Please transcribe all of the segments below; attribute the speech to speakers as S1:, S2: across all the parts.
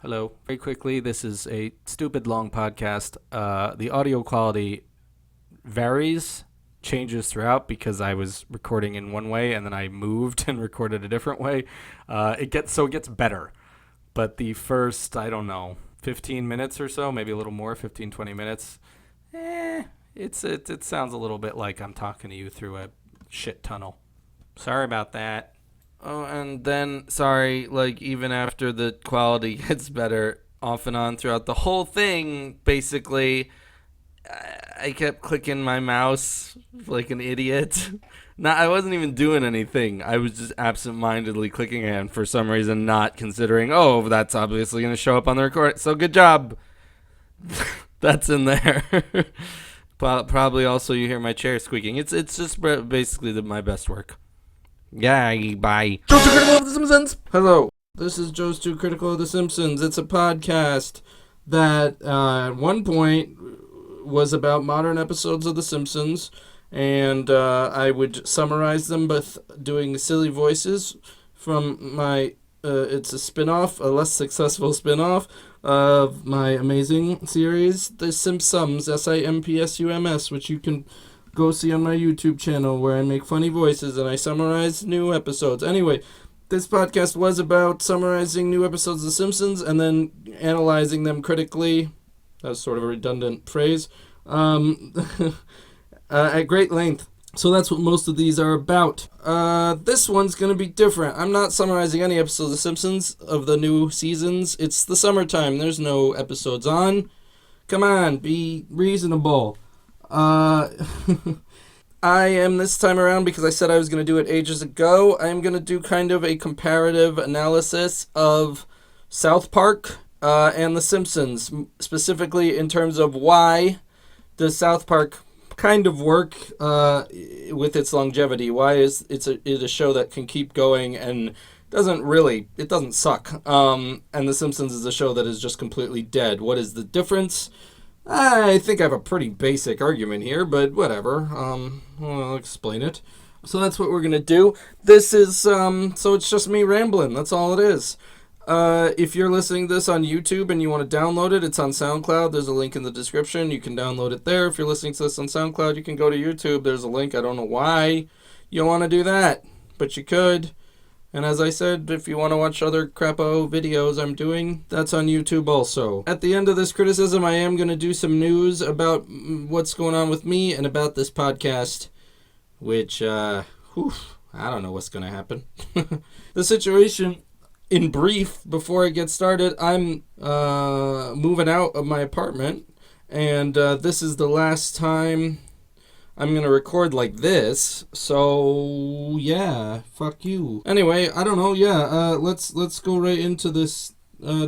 S1: Hello. Very quickly, this is a stupid long podcast. The audio quality varies, changes throughout because I was recording in one way and then I moved and recorded a different way. It gets better. But the first, I don't know, 15 minutes or so, maybe a little more, 15, 20 minutes, it sounds a little bit like I'm talking to you through a shit tunnel. Sorry about that. Oh, and then, sorry, like, even after the quality gets better off and on throughout the whole thing, basically, I kept clicking my mouse like an idiot. I wasn't even doing anything. I was just absent-mindedly clicking it, and for some reason not considering, oh, that's obviously going to show up on the record. So good job. That's in there. Probably also you hear my chair squeaking. It's just basically my best work. Yeah, bye. Joe's Too Critical of The Simpsons. Hello. This is Joe's Too Critical of The Simpsons. It's a podcast that at one point was about modern episodes of The Simpsons, and I would summarize them by doing silly voices from my, it's a spin-off, a less successful spin-off of my amazing series, The Simpsons, Simpsums, which you can go see on my YouTube channel where I make funny voices and I summarize new episodes. Anyway, this podcast was about summarizing new episodes of The Simpsons and then analyzing them critically. That was sort of a redundant phrase. At great length. So that's what most of these are about. This one's going to be different. I'm not summarizing any episodes of The Simpsons of the new seasons. It's the summertime. There's no episodes on. Come on, be reasonable. I am this time around, because I said I was going to do it ages ago, I am going to do kind of a comparative analysis of South Park and The Simpsons, specifically in terms of why does South Park kind of work with its longevity. Why is it a show that can keep going and it doesn't suck. And The Simpsons is a show that is just completely dead. What is the difference? I think I have a pretty basic argument here, but whatever. I'll explain it. So that's what we're going to do. This is, so it's just me rambling. That's all it is. If you're listening to this on YouTube and you want to download it, it's on SoundCloud. There's a link in the description. You can download it there. If you're listening to this on SoundCloud, you can go to YouTube. There's a link. I don't know why you want to do that, but you could. And as I said, if you want to watch other crapo videos I'm doing, that's on YouTube also. At the end of this criticism, I am going to do some news about what's going on with me and about this podcast, which, I don't know what's going to happen. The situation, in brief, before I get started, I'm moving out of my apartment, and this is the last time I'm going to record like this, so yeah, fuck you. Anyway, I don't know, let's go right into this,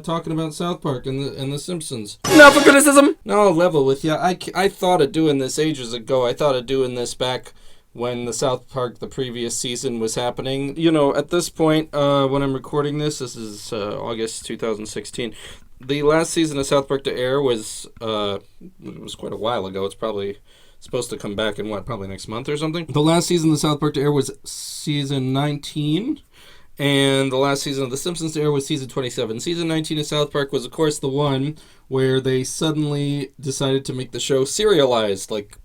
S1: talking about South Park and the Simpsons. Now for criticism! No, I'll level with ya. I thought of doing this ages ago. I thought of doing this back when the South Park, the previous season, was happening. You know, at this point, when I'm recording this is August 2016. The last season of South Park to air was quite a while ago. It's probably supposed to come back in probably next month or something. The last season of South Park to air was season 19, and the last season of The Simpsons to air was season 27. Season 19 of South Park was, of course, the one where they suddenly decided to make the show serialized, like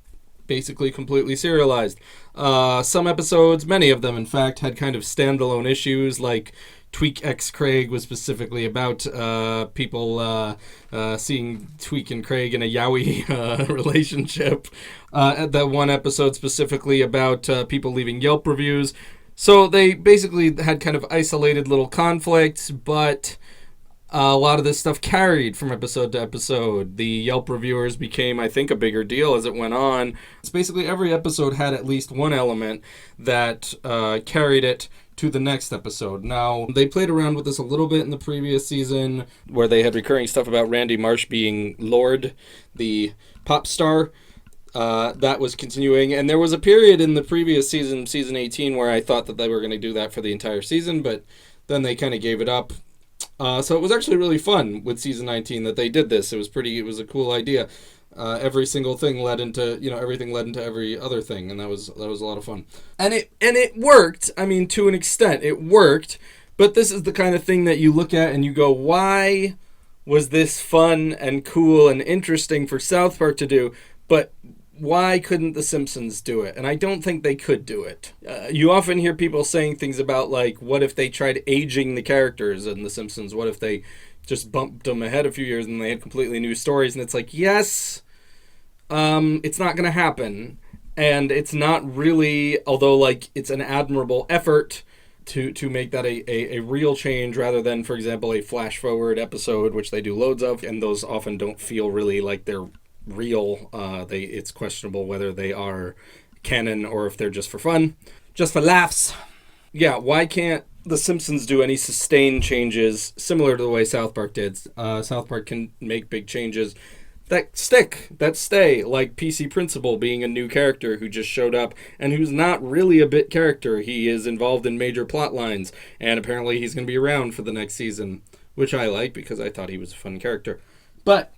S1: basically completely serialized. Some episodes, many of them, in fact, had kind of standalone issues, like Tweak X Craig was specifically about people seeing Tweak and Craig in a yaoi relationship. That one episode specifically about people leaving Yelp reviews. So they basically had kind of isolated little conflicts, but a lot of this stuff carried from episode to episode. The Yelp reviewers became, I think, a bigger deal as it went on. It's basically every episode had at least one element that carried it to the next episode. Now, they played around with this a little bit in the previous season, where they had recurring stuff about Randy Marsh being Lord, the pop star. That was continuing, and there was a period in the previous season, season 18, where I thought that they were going to do that for the entire season, but then they kind of gave it up. So it was actually really fun with season 19 that they did this. It was a cool idea. Every single thing led into, everything led into every other thing, and that was a lot of fun. And it worked. I mean, to an extent, it worked. But this is the kind of thing that you look at and you go, why was this fun and cool and interesting for South Park to do, but why couldn't The Simpsons do it? And I don't think they could do it. You often hear people saying things about, like, what if they tried aging the characters in The Simpsons? What if they just bumped them ahead a few years and they had completely new stories? And it's like, yes, it's not going to happen. And it's not really, although, like, it's an admirable effort to make that a real change rather than, for example, a flash-forward episode, which they do loads of, and those often don't feel really like they're real. It's questionable whether they are canon or if they're just for fun, just for laughs. Yeah, why can't The Simpsons do any sustained changes similar to the way South Park did? South Park can make big changes that stick, that stay, like PC Principal being a new character who just showed up and who's not really a bit character. He is involved in major plot lines, and apparently he's going to be around for the next season, which I like because I thought he was a fun character. But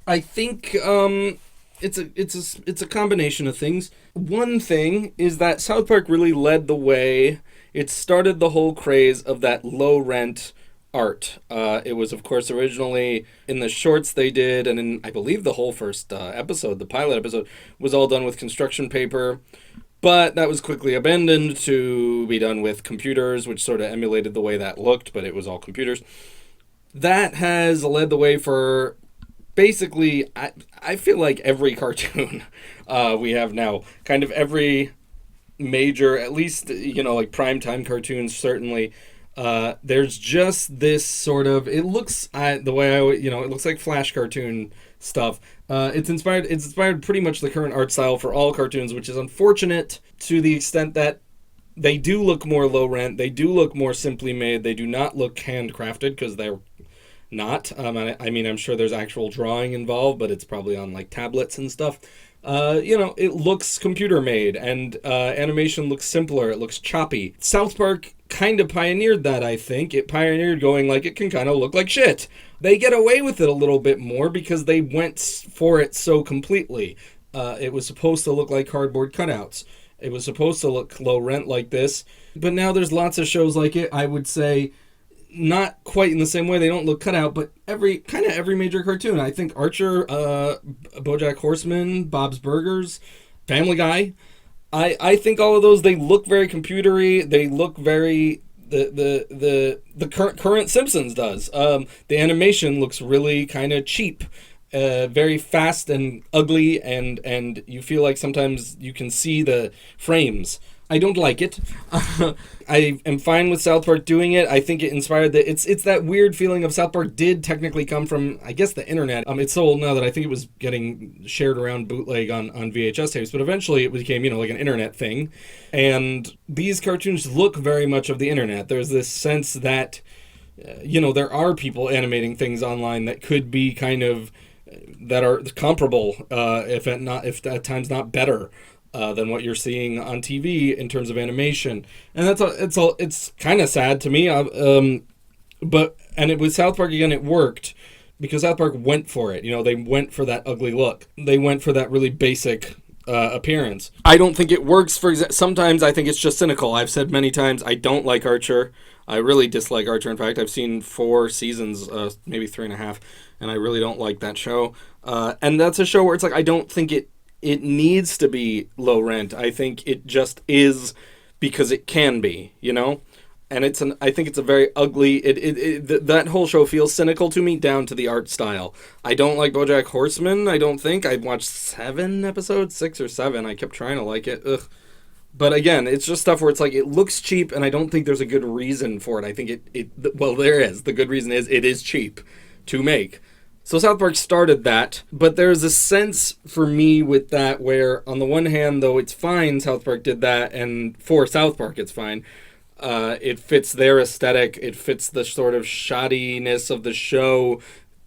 S1: I think it's a combination of things. One thing is that South Park really led the way. It started the whole craze of that low rent art. It was, of course, originally in the shorts they did, and in, I believe, the whole first episode, the pilot episode, was all done with construction paper. But that was quickly abandoned to be done with computers, which sort of emulated the way that looked, but it was all computers. That has led the way for basically, I feel like every cartoon we have now, kind of every major, at least, like primetime cartoons, certainly. There's just this sort of, it looks, the way it looks like Flash cartoon stuff. It's inspired pretty much the current art style for all cartoons, which is unfortunate to the extent that they do look more low rent. They do look more simply made. They do not look handcrafted because they're not. I mean, I'm sure there's actual drawing involved, but it's probably on like tablets and stuff. It looks computer made, and animation looks simpler. It looks choppy. South Park kind of pioneered that, I think. It pioneered going like, it can kind of look like shit. They get away with it a little bit more because they went for it so completely. It was supposed to look like cardboard cutouts. It was supposed to look low rent like this. But now there's lots of shows like it. I would say not quite in the same way. They don't look cut out, but every major cartoon. I think Archer, BoJack Horseman, Bob's Burgers, Family Guy. I think all of those, they look very computery. They look very the current Simpsons does. The animation looks really kind of cheap, very fast and ugly, and you feel like sometimes you can see the frames. I don't like it. I am fine with South Park doing it. I think it inspired it's that weird feeling of South Park did technically come from, I guess, the internet. It's so old now that I think it was getting shared around bootleg on VHS tapes, but eventually it became, like an internet thing. And these cartoons look very much of the internet. There's this sense that, there are people animating things online that could be kind of, that are comparable, if at times not better. Than what you're seeing on TV in terms of animation, and it's kind of sad to me. But it with South Park again, it worked because South Park went for it. They went for that ugly look. They went for that really basic appearance. I don't think it works. Sometimes I think it's just cynical. I've said many times I don't like Archer. I really dislike Archer. In fact, I've seen 4 seasons, maybe 3.5, and I really don't like that show. And that's a show where it's like I don't think it needs to be low rent. I think it just is because it can be, And I think it's a very ugly. That whole show feels cynical to me down to the art style. I don't like BoJack Horseman. I don't think I've watched 7 episodes, 6 or 7. I kept trying to like it. Ugh. But again, it's just stuff where it's like it looks cheap, and I don't think there's a good reason for it. I think there is. The good reason is it is cheap to make. So South Park started that, but there's a sense for me with that where, on the one hand, though it's fine South Park did that, and for South Park it's fine, it fits their aesthetic, it fits the sort of shoddiness of the show,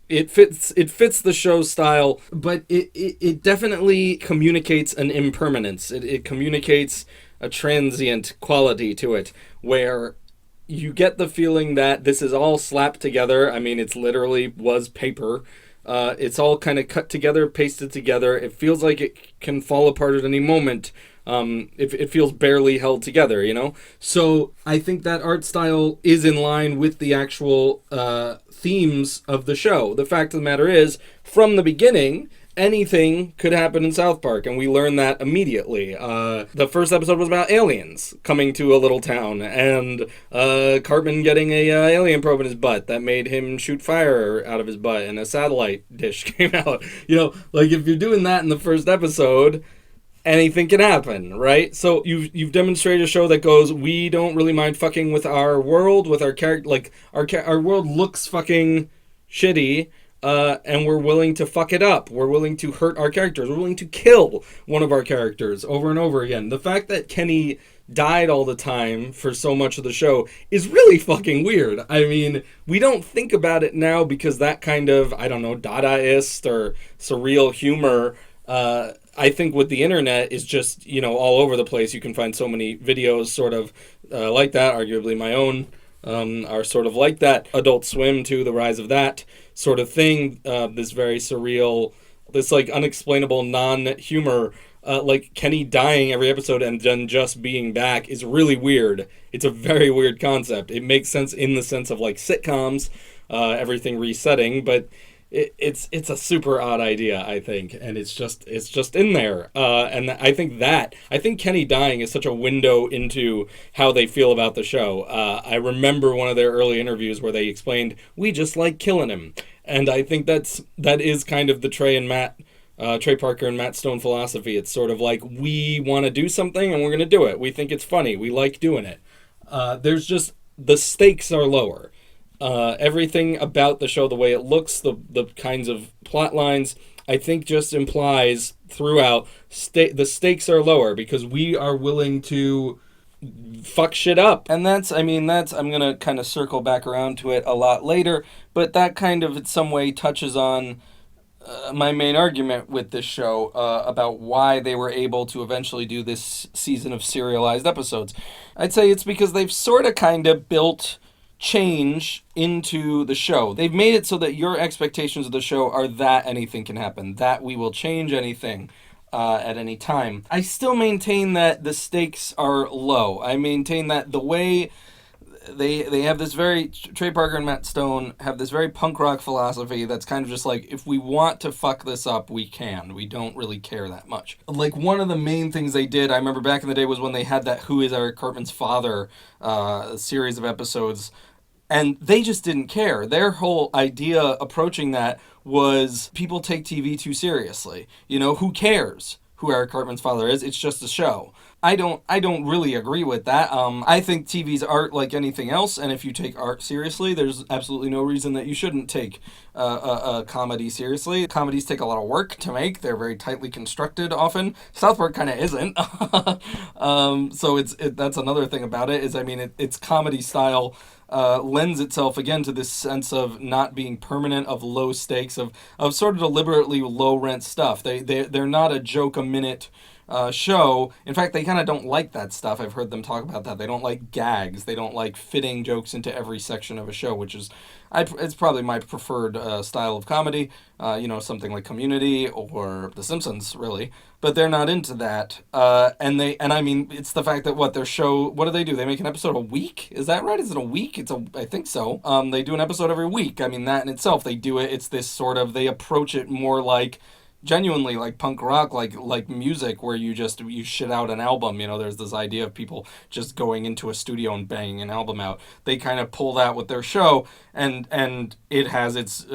S1: it fits the show style, but it definitely communicates an impermanence, it communicates a transient quality to it, where you get the feeling that this is all slapped together. I mean, it's literally was paper. It's all kind of cut together, pasted together. It feels like it can fall apart at any moment. It feels barely held together, you know? So I think that art style is in line with the actual themes of the show. The fact of the matter is, from the beginning, anything could happen in South Park, and we learned that immediately. The first episode was about aliens coming to a little town, and Cartman getting a alien probe in his butt that made him shoot fire out of his butt, and a satellite dish came out. You know, like, if you're doing that in the first episode, anything can happen, right? So you've demonstrated a show that goes, we don't really mind fucking with our world, with our character. Like, our world looks fucking shitty, and we're willing to fuck it up. We're willing to hurt our characters. We're willing to kill one of our characters over and over again. The fact that Kenny died all the time for so much of the show is really fucking weird. I mean, we don't think about it now because that kind of, I don't know, Dadaist or surreal humor, I think with the internet is just, you know, all over the place. You can find so many videos sort of like that. Arguably my own are sort of like that. Adult Swim too, the rise of that sort of thing. This very surreal, this like unexplainable non-humor, like Kenny dying every episode and then just being back is really weird. It's a very weird concept. It makes sense in the sense of like sitcoms, everything resetting, but it's a super odd idea, I think, and it's just in there. And I think Kenny dying is such a window into how they feel about the show. I remember one of their early interviews where they explained, we just like killing him. And I think that is kind of the Trey Parker and Matt Stone philosophy. It's sort of like, we want to do something and we're going to do it. We think it's funny. We like doing it. There's just, the stakes are lower. Everything about the show, the way it looks, the kinds of plot lines, I think just implies throughout the stakes are lower because we are willing to fuck shit up. And I'm going to kind of circle back around to it a lot later, but that kind of in some way touches on my main argument with this show about why they were able to eventually do this season of serialized episodes. I'd say it's because they've sort of kind of built change into the show. They've made it so that your expectations of the show are that anything can happen, that we will change anything at any time. I still maintain that the stakes are low. I maintain that the way they have this very, Trey Parker and Matt Stone have this very punk rock philosophy that's kind of just like, if we want to fuck this up, we can. We don't really care that much. Like, one of the main things they did, I remember back in the day, was when they had that Who is Eric Cartman's Father series of episodes, and they just didn't care. Their whole idea approaching that was, people take TV too seriously. You know, who cares who Eric Cartman's father is? It's just a show. I don't really agree with that. I think TV's art like anything else, and if you take art seriously, there's absolutely no reason that you shouldn't take a comedy seriously. Comedies take a lot of work to make. They're very tightly constructed often. South Park kind of isn't. So that's another thing about it, is, I mean, its comedy style lends itself again to this sense of not being permanent, of low stakes, of sort of deliberately low rent stuff. They're not a joke a minute show. In fact, they kind of don't like that stuff. I've heard them talk about that. They don't like gags. They don't like fitting jokes into every section of a show, which is, it's probably my preferred style of comedy. Something like Community or The Simpsons, really. But they're not into that. And I mean, it's the fact that their show, what do? They make an episode a week? Is that right? Is it a week? I think so. They do an episode every week. I mean, that in itself, they do it. It's this sort of, they approach it more like, genuinely like punk rock, like music, where you shit out an album. You know, there's this idea of people just going into a studio and banging an album out. They kind of pull that with their show, and it has its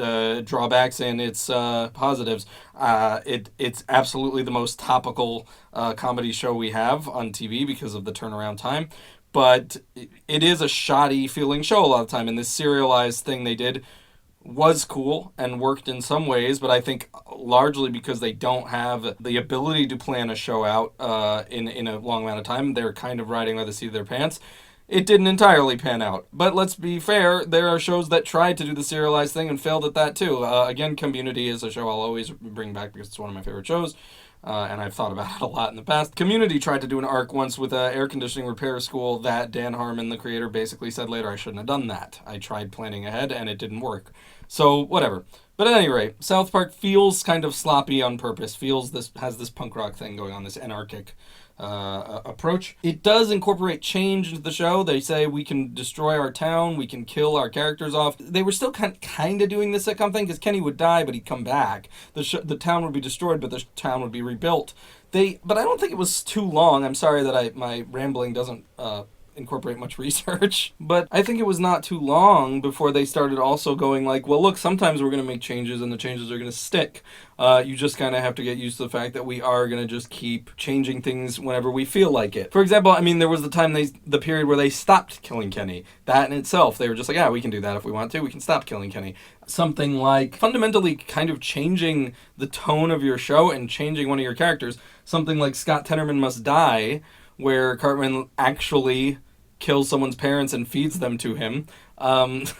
S1: drawbacks and its positives. It's absolutely the most topical comedy show we have on TV because of the turnaround time. But it is a shoddy feeling show a lot of the time, and this serialized thing they did was cool and worked in some ways, but I think largely because they don't have the ability to plan a show out in a long amount of time. They're kind of riding by the seat of their pants. It didn't entirely pan out. But let's be fair, there are shows that tried to do the serialized thing and failed at that too. Again, Community is a show I'll always bring back because it's one of my favorite shows. And I've thought about it a lot in the past. Community tried to do an arc once with an air conditioning repair school that Dan Harmon, the creator, basically said later, I shouldn't have done that. I tried planning ahead and it didn't work. So, whatever. But at any rate, South Park feels kind of sloppy on purpose, has this punk rock thing going on, this anarchic approach. It does incorporate change into the show. They say we can destroy our town, we can kill our characters off. They were still kind of doing the sitcom thing because Kenny would die, but he'd come back. The town would be destroyed, but the town would be rebuilt. But I don't think it was too long. I'm sorry that my rambling doesn't incorporate much research, but I think it was not too long before they started also going like, well, look, sometimes we're going to make changes and the changes are going to stick. You just kind of have to get used to the fact that we are going to just keep changing things whenever we feel like it. For example, I mean, there was the period where they stopped killing Kenny. That in itself, they were just like, yeah, we can do that if we want to. We can stop killing Kenny. Something like fundamentally kind of changing the tone of your show and changing one of your characters. Something like Scott Tenorman Must Die, where Cartman actually kills someone's parents and feeds them to him. That's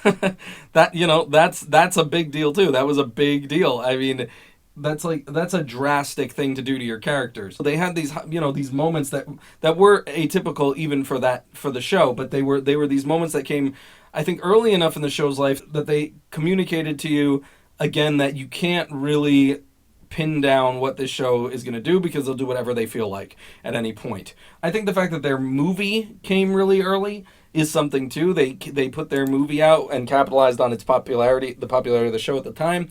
S1: a big deal too. That was a big deal. I mean, that's a drastic thing to do to your characters. They had these moments that were atypical even for the show, but they were these moments that came, I think, early enough in the show's life that they communicated to you again that you can't really pin down what this show is going to do because they'll do whatever they feel like at any point. I think the fact that their movie came really early is something too. They put their movie out and capitalized on its popularity, the popularity of the show at the time.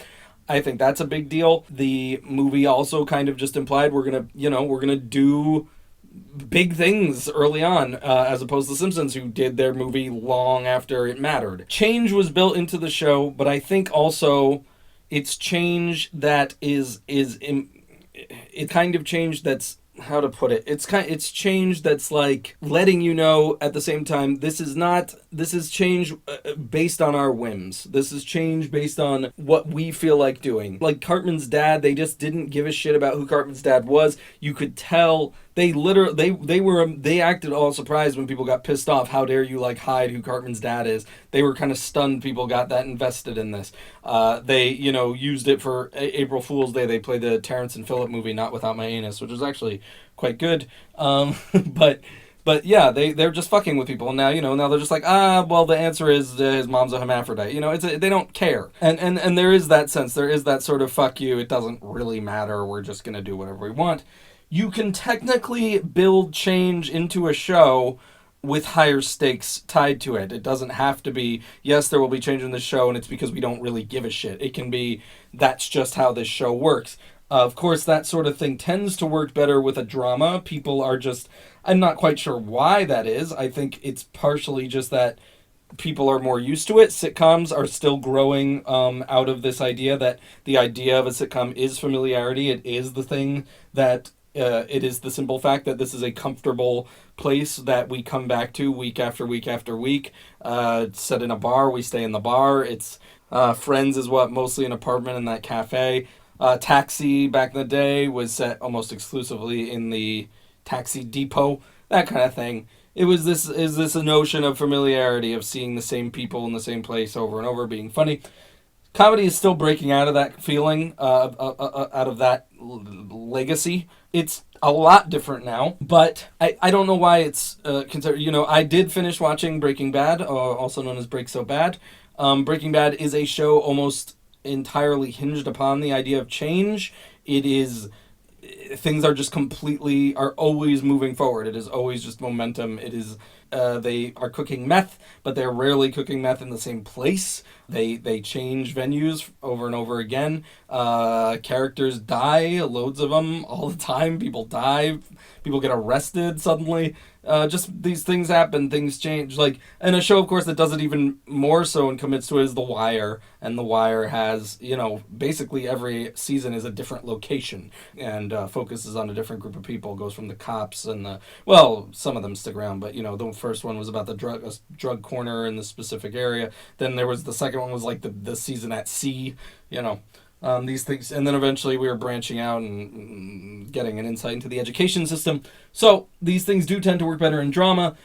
S1: I think that's a big deal. The movie also kind of just implied we're gonna do big things early on, as opposed to Simpsons, who did their movie long after it mattered. Change was built into the show, but I think also it's change that is it kind of change that's, how to put it, it's change that's like letting you know at the same time this is change based on our whims. This is change based on what we feel like doing. Like Cartman's dad, they just didn't give a shit about who Cartman's dad was. You could tell they acted all surprised when people got pissed off. How dare you hide who Cartman's dad is? They were kind of stunned people got that invested in this. They used it for April Fool's Day. They played the Terrence and Phillip movie Not Without My Anus, which was actually quite good. But yeah, they're just fucking with people. And now they're just like, well, the answer is his mom's a hermaphrodite. They don't care. And there is that sense. There is that sort of fuck you. It doesn't really matter. We're just going to do whatever we want. You can technically build change into a show with higher stakes tied to it. It doesn't have to be, yes, there will be change in the show, and it's because we don't really give a shit. It can be, that's just how this show works. Of course, that sort of thing tends to work better with a drama. People are just, I'm not quite sure why that is. I think it's partially just that people are more used to it. Sitcoms are still growing out of this idea that the idea of a sitcom is familiarity. It is the thing that it is the simple fact that this is a comfortable place that we come back to week after week after week. Set in a bar, we stay in the bar. It's Friends is mostly an apartment in that cafe. Taxi back in the day was set almost exclusively in the taxi depot. That kind of thing. It was this a notion of familiarity, of seeing the same people in the same place over and over, being funny. Comedy is still breaking out of that feeling, out of that legacy. It's a lot different now, but I don't know why it's considered. I did finish watching Breaking Bad, also known as Break So Bad. Breaking Bad is a show almost entirely hinged upon the idea of change. It is, things are just are always moving forward. It is always just momentum. It is, they are cooking meth, but they're rarely cooking meth in the same place. They change venues over and over again. Characters die, loads of them all the time. People die. People get arrested suddenly. Just these things happen, things change. And a show, of course, that does it even more so and commits to it is The Wire. And The Wire has, basically every season is a different location and focuses on a different group of people. Goes from the cops and some of them stick around, but, the first one was about the drug corner in the specific area. Then there was the second one was the season at sea, these things, and then eventually we were branching out and getting an insight into the education system. So these things do tend to work better in drama.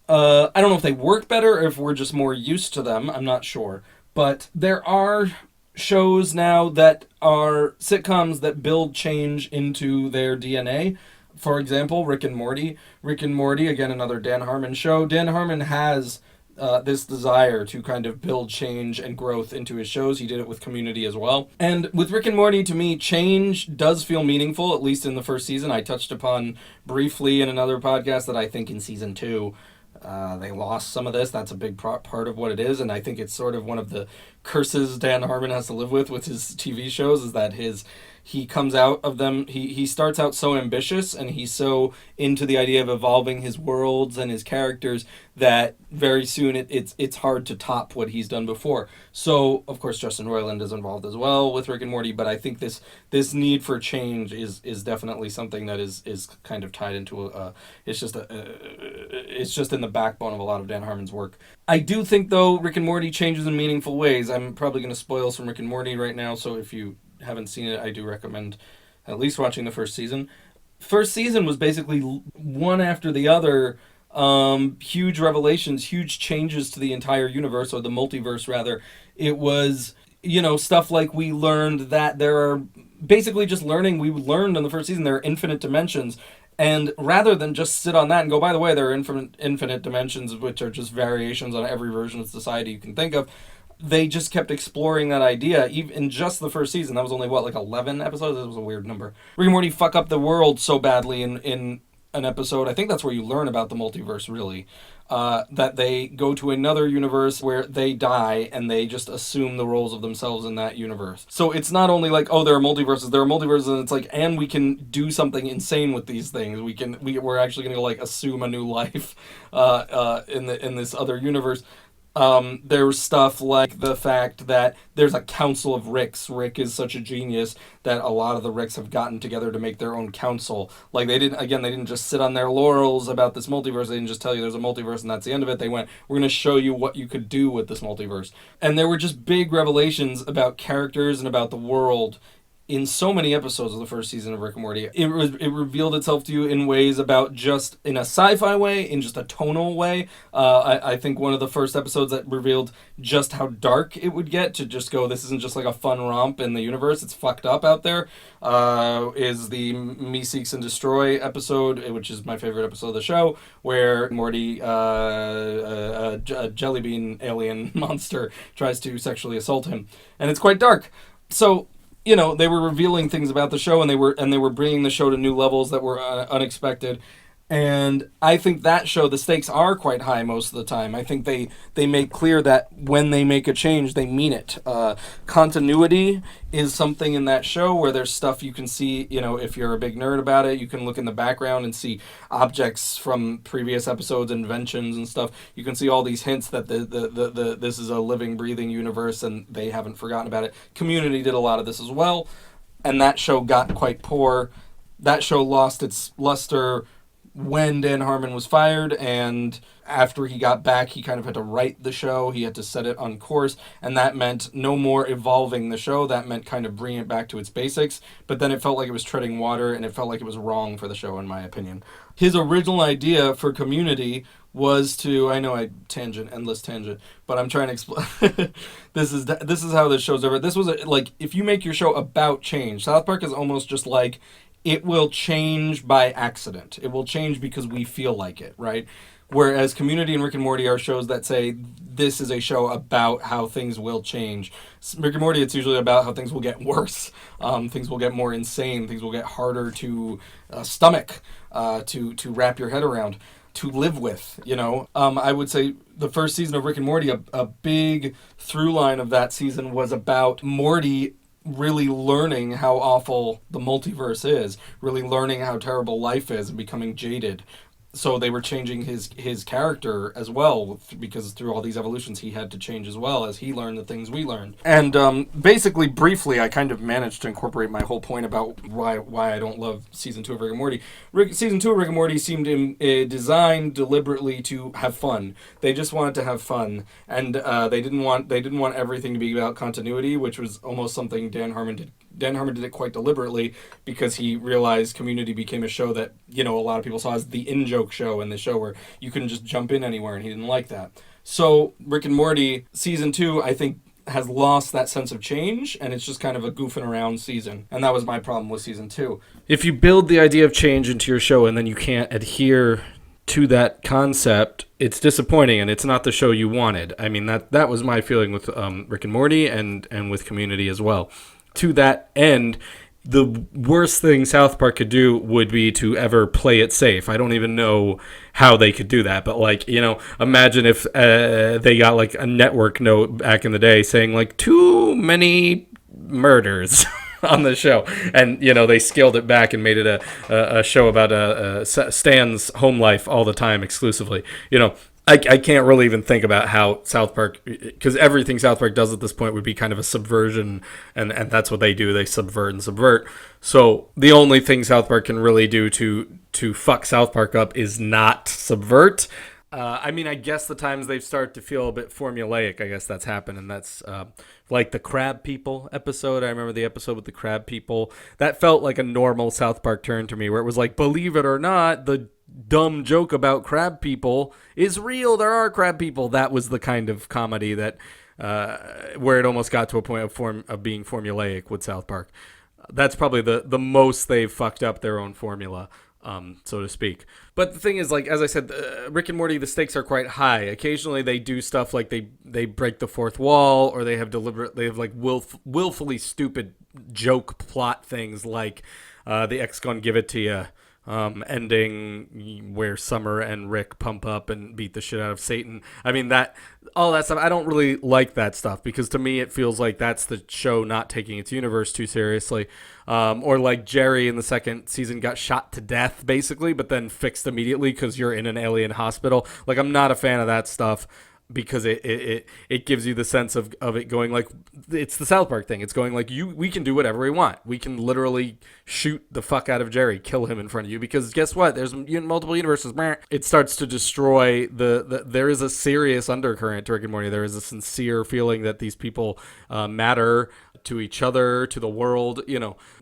S1: I don't know if they work better or if we're just more used to them. I'm not sure. But there are shows now that are sitcoms that build change into their DNA. For example, Rick and Morty. Rick and Morty, again, another Dan Harmon show. Dan Harmon has this desire to kind of build change and growth into his shows. He did it with Community as well. And with Rick and Morty, to me, change does feel meaningful, at least in the first season. I touched upon briefly in another podcast that I think in season 2, they lost some of this. That's a big part of what it is, and I think it's sort of one of the curses Dan Harmon has to live with his TV shows, is that he comes out of them, he starts out so ambitious, and he's so into the idea of evolving his worlds and his characters that very soon it's hard to top what he's done before. So, of course, Justin Roiland is involved as well with Rick and Morty, but I think this need for change is definitely something that is kind of tied into it's just in the backbone of a lot of Dan Harmon's work. I do think, though, Rick and Morty changes in meaningful ways. I'm probably going to spoil some Rick and Morty right now, so if you haven't seen it, I do recommend at least watching the first season. First season was basically one after the other, huge revelations, huge changes to the entire universe, or the multiverse rather. It was, stuff like we learned that there are, basically just learning, we learned in the first season there are infinite dimensions. And rather than just sit on that and go, by the way, there are infinite dimensions, which are just variations on every version of society you can think of, they just kept exploring that idea, even in just the first season. That was only, 11 episodes? That was a weird number. Rick and Morty fuck up the world so badly in an episode. I think that's where you learn about the multiverse, really. That they go to another universe where they die, and they just assume the roles of themselves in that universe. So it's not only like, oh, there are multiverses, and it's like, and we can do something insane with these things. We're actually going to assume a new life in this other universe. There's stuff like the fact that there's a council of Ricks. Rick is such a genius that a lot of the Ricks have gotten together to make their own council. They didn't just sit on their laurels about this multiverse. They didn't just tell you there's a multiverse and that's the end of it. They went, we're going to show you what you could do with this multiverse. And there were just big revelations about characters and about the world in so many episodes of the first season of Rick and Morty. It revealed itself to you in ways about just in a sci-fi way, in just a tonal way. I think one of the first episodes that revealed just how dark it would get, to just go, this isn't just like a fun romp in the universe, it's fucked up out there, is the Me Seeks and Destroy episode, which is my favorite episode of the show, where Morty, a jelly bean alien monster, tries to sexually assault him. And it's quite dark. So, they were revealing things about the show, and they were bringing the show to new levels that were unexpected. And I think that show, the stakes are quite high most of the time. I think they make clear that when they make a change, they mean it. Continuity is something in that show where there's stuff you can see, if you're a big nerd about it, you can look in the background and see objects from previous episodes, inventions and stuff. You can see all these hints that this is a living, breathing universe, and they haven't forgotten about it. Community did a lot of this as well, and that show got quite poor. That show lost its luster when Dan Harmon was fired, and after he got back, he kind of had to write the show. He had to set it on course, and that meant no more evolving the show. That meant kind of bringing it back to its basics, but then it felt like it was treading water, and it felt like it was wrong for the show, in my opinion. His original idea for Community was to, I know I endless tangent, but I'm trying to explain. This is how this show's over. This was if you make your show about change, South Park is almost just like, it will change by accident. It will change because we feel like it, right? Whereas Community and Rick and Morty are shows that say, this is a show about how things will change. Rick and Morty, it's usually about how things will get worse. Things will get more insane. Things will get harder to stomach, to wrap your head around, to live with, I would say the first season of Rick and Morty, a big through line of that season was about Morty really learning how awful the multiverse is, really learning how terrible life is, and becoming jaded. So they were changing his character as well, because through all these evolutions he had to change as well as he learned the things we learned. And basically, briefly, I kind of managed to incorporate my whole point about why I don't love Season 2 of Rick and Morty. Season 2 of Rick and Morty seemed designed deliberately to have fun. They just wanted to have fun, and they didn't want everything to be about continuity, which was almost something Dan Harmon did. Dan Harmon did it quite deliberately because he realized Community became a show that, a lot of people saw as the in-joke show, and the show where you couldn't just jump in anywhere, and he didn't like that. So Rick and Morty Season 2, I think, has lost that sense of change, and it's just kind of a goofing around season. And that was my problem with Season 2. If you build the idea of change into your show and then you can't adhere to that concept, it's disappointing, and it's not the show you wanted. I mean, that was my feeling with Rick and Morty and with Community as well. To that end, the worst thing South Park could do would be to ever play it safe. I don't even know how they could do that, but like, imagine if they got like a network note back in the day saying like too many murders on the show, and they scaled it back and made it a show about Stan's home life all the time exclusively. I can't really even think about how South Park, because everything South Park does at this point would be kind of a subversion, and that's what they do. They subvert and subvert. So the only thing South Park can really do to fuck South Park up is not subvert. I mean, I guess the times they've started to feel a bit formulaic, I guess that's happened, and that's like the Crab People episode. I remember the episode with the Crab People. That felt like a normal South Park turn to me, where it was like, believe it or not, the dumb joke about crab people is real. There are crab people. That was the kind of comedy that where it almost got to a point of being formulaic with South Park. That's probably the most they've fucked up their own formula, so to speak. But the thing is, like, as I said, Rick and Morty, the stakes are quite high. Occasionally they do stuff like they break the fourth wall, or they have willfully stupid joke plot things like the X Gon Give It To Ya ending where Summer and Rick pump up and beat the shit out of Satan. I mean, all that stuff, I don't really like that stuff, because to me it feels like that's the show not taking its universe too seriously. Or like Jerry in the second season got shot to death basically, but then fixed immediately because you're in an alien hospital. Like, I'm not a fan of that stuff, because it gives you the sense of it going like, it's the South Park thing. It's going like, we can do whatever we want. We can literally shoot the fuck out of Jerry, kill him in front of you, because guess what? There's multiple universes. It starts to destroy there is a serious undercurrent to Rick and Morty. There is a sincere feeling that these people matter to each other, to the world.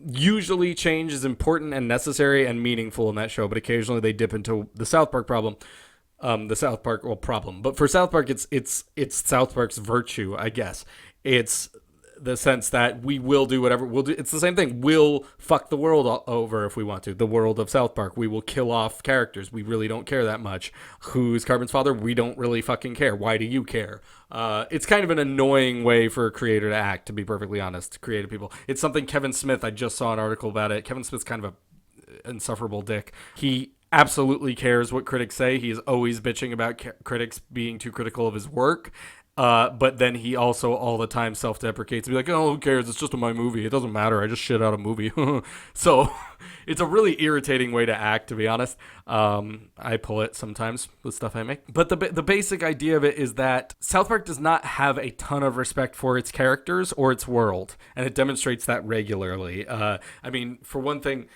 S1: Usually change is important and necessary and meaningful in that show, but occasionally they dip into the South Park problem. The South Park problem, but for South Park, it's South Park's virtue, I guess. It's the sense that we will do whatever we'll do. It's the same thing. We'll fuck the world over if we want to. The world of South Park. We will kill off characters. We really don't care that much. Who's Cartman's father? We don't really fucking care. Why do you care? It's kind of an annoying way for a creator to act, to be perfectly honest. Creative people. It's something Kevin Smith. I just saw an article about it. Kevin Smith's kind of a insufferable dick. He absolutely cares what critics say. He's always bitching about critics being too critical of his work. But then he also all the time self-deprecates and be like, oh, who cares? It's just my movie. It doesn't matter. I just shit out a movie. So it's a really irritating way to act, to be honest. I pull it sometimes with stuff I make. But the basic idea of it is that South Park does not have a ton of respect for its characters or its world. And it demonstrates that regularly. I mean, for one thing,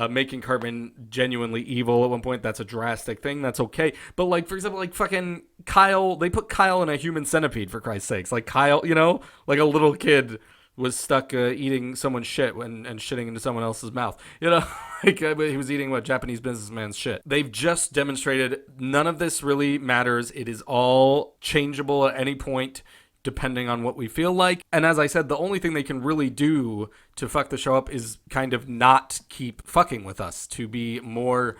S1: making Cartman genuinely evil at one point, that's a drastic thing. That's okay. But like, for example, like fucking Kyle, they put Kyle in a human centipede, for Christ's sakes. Like Kyle, like a little kid was stuck eating someone's shit and shitting into someone else's mouth. Like he was eating Japanese businessman's shit. They've just demonstrated none of this really matters. It is all changeable at any point, depending on what we feel like. And as I said, the only thing they can really do to fuck the show up is kind of not keep fucking with us, to be more,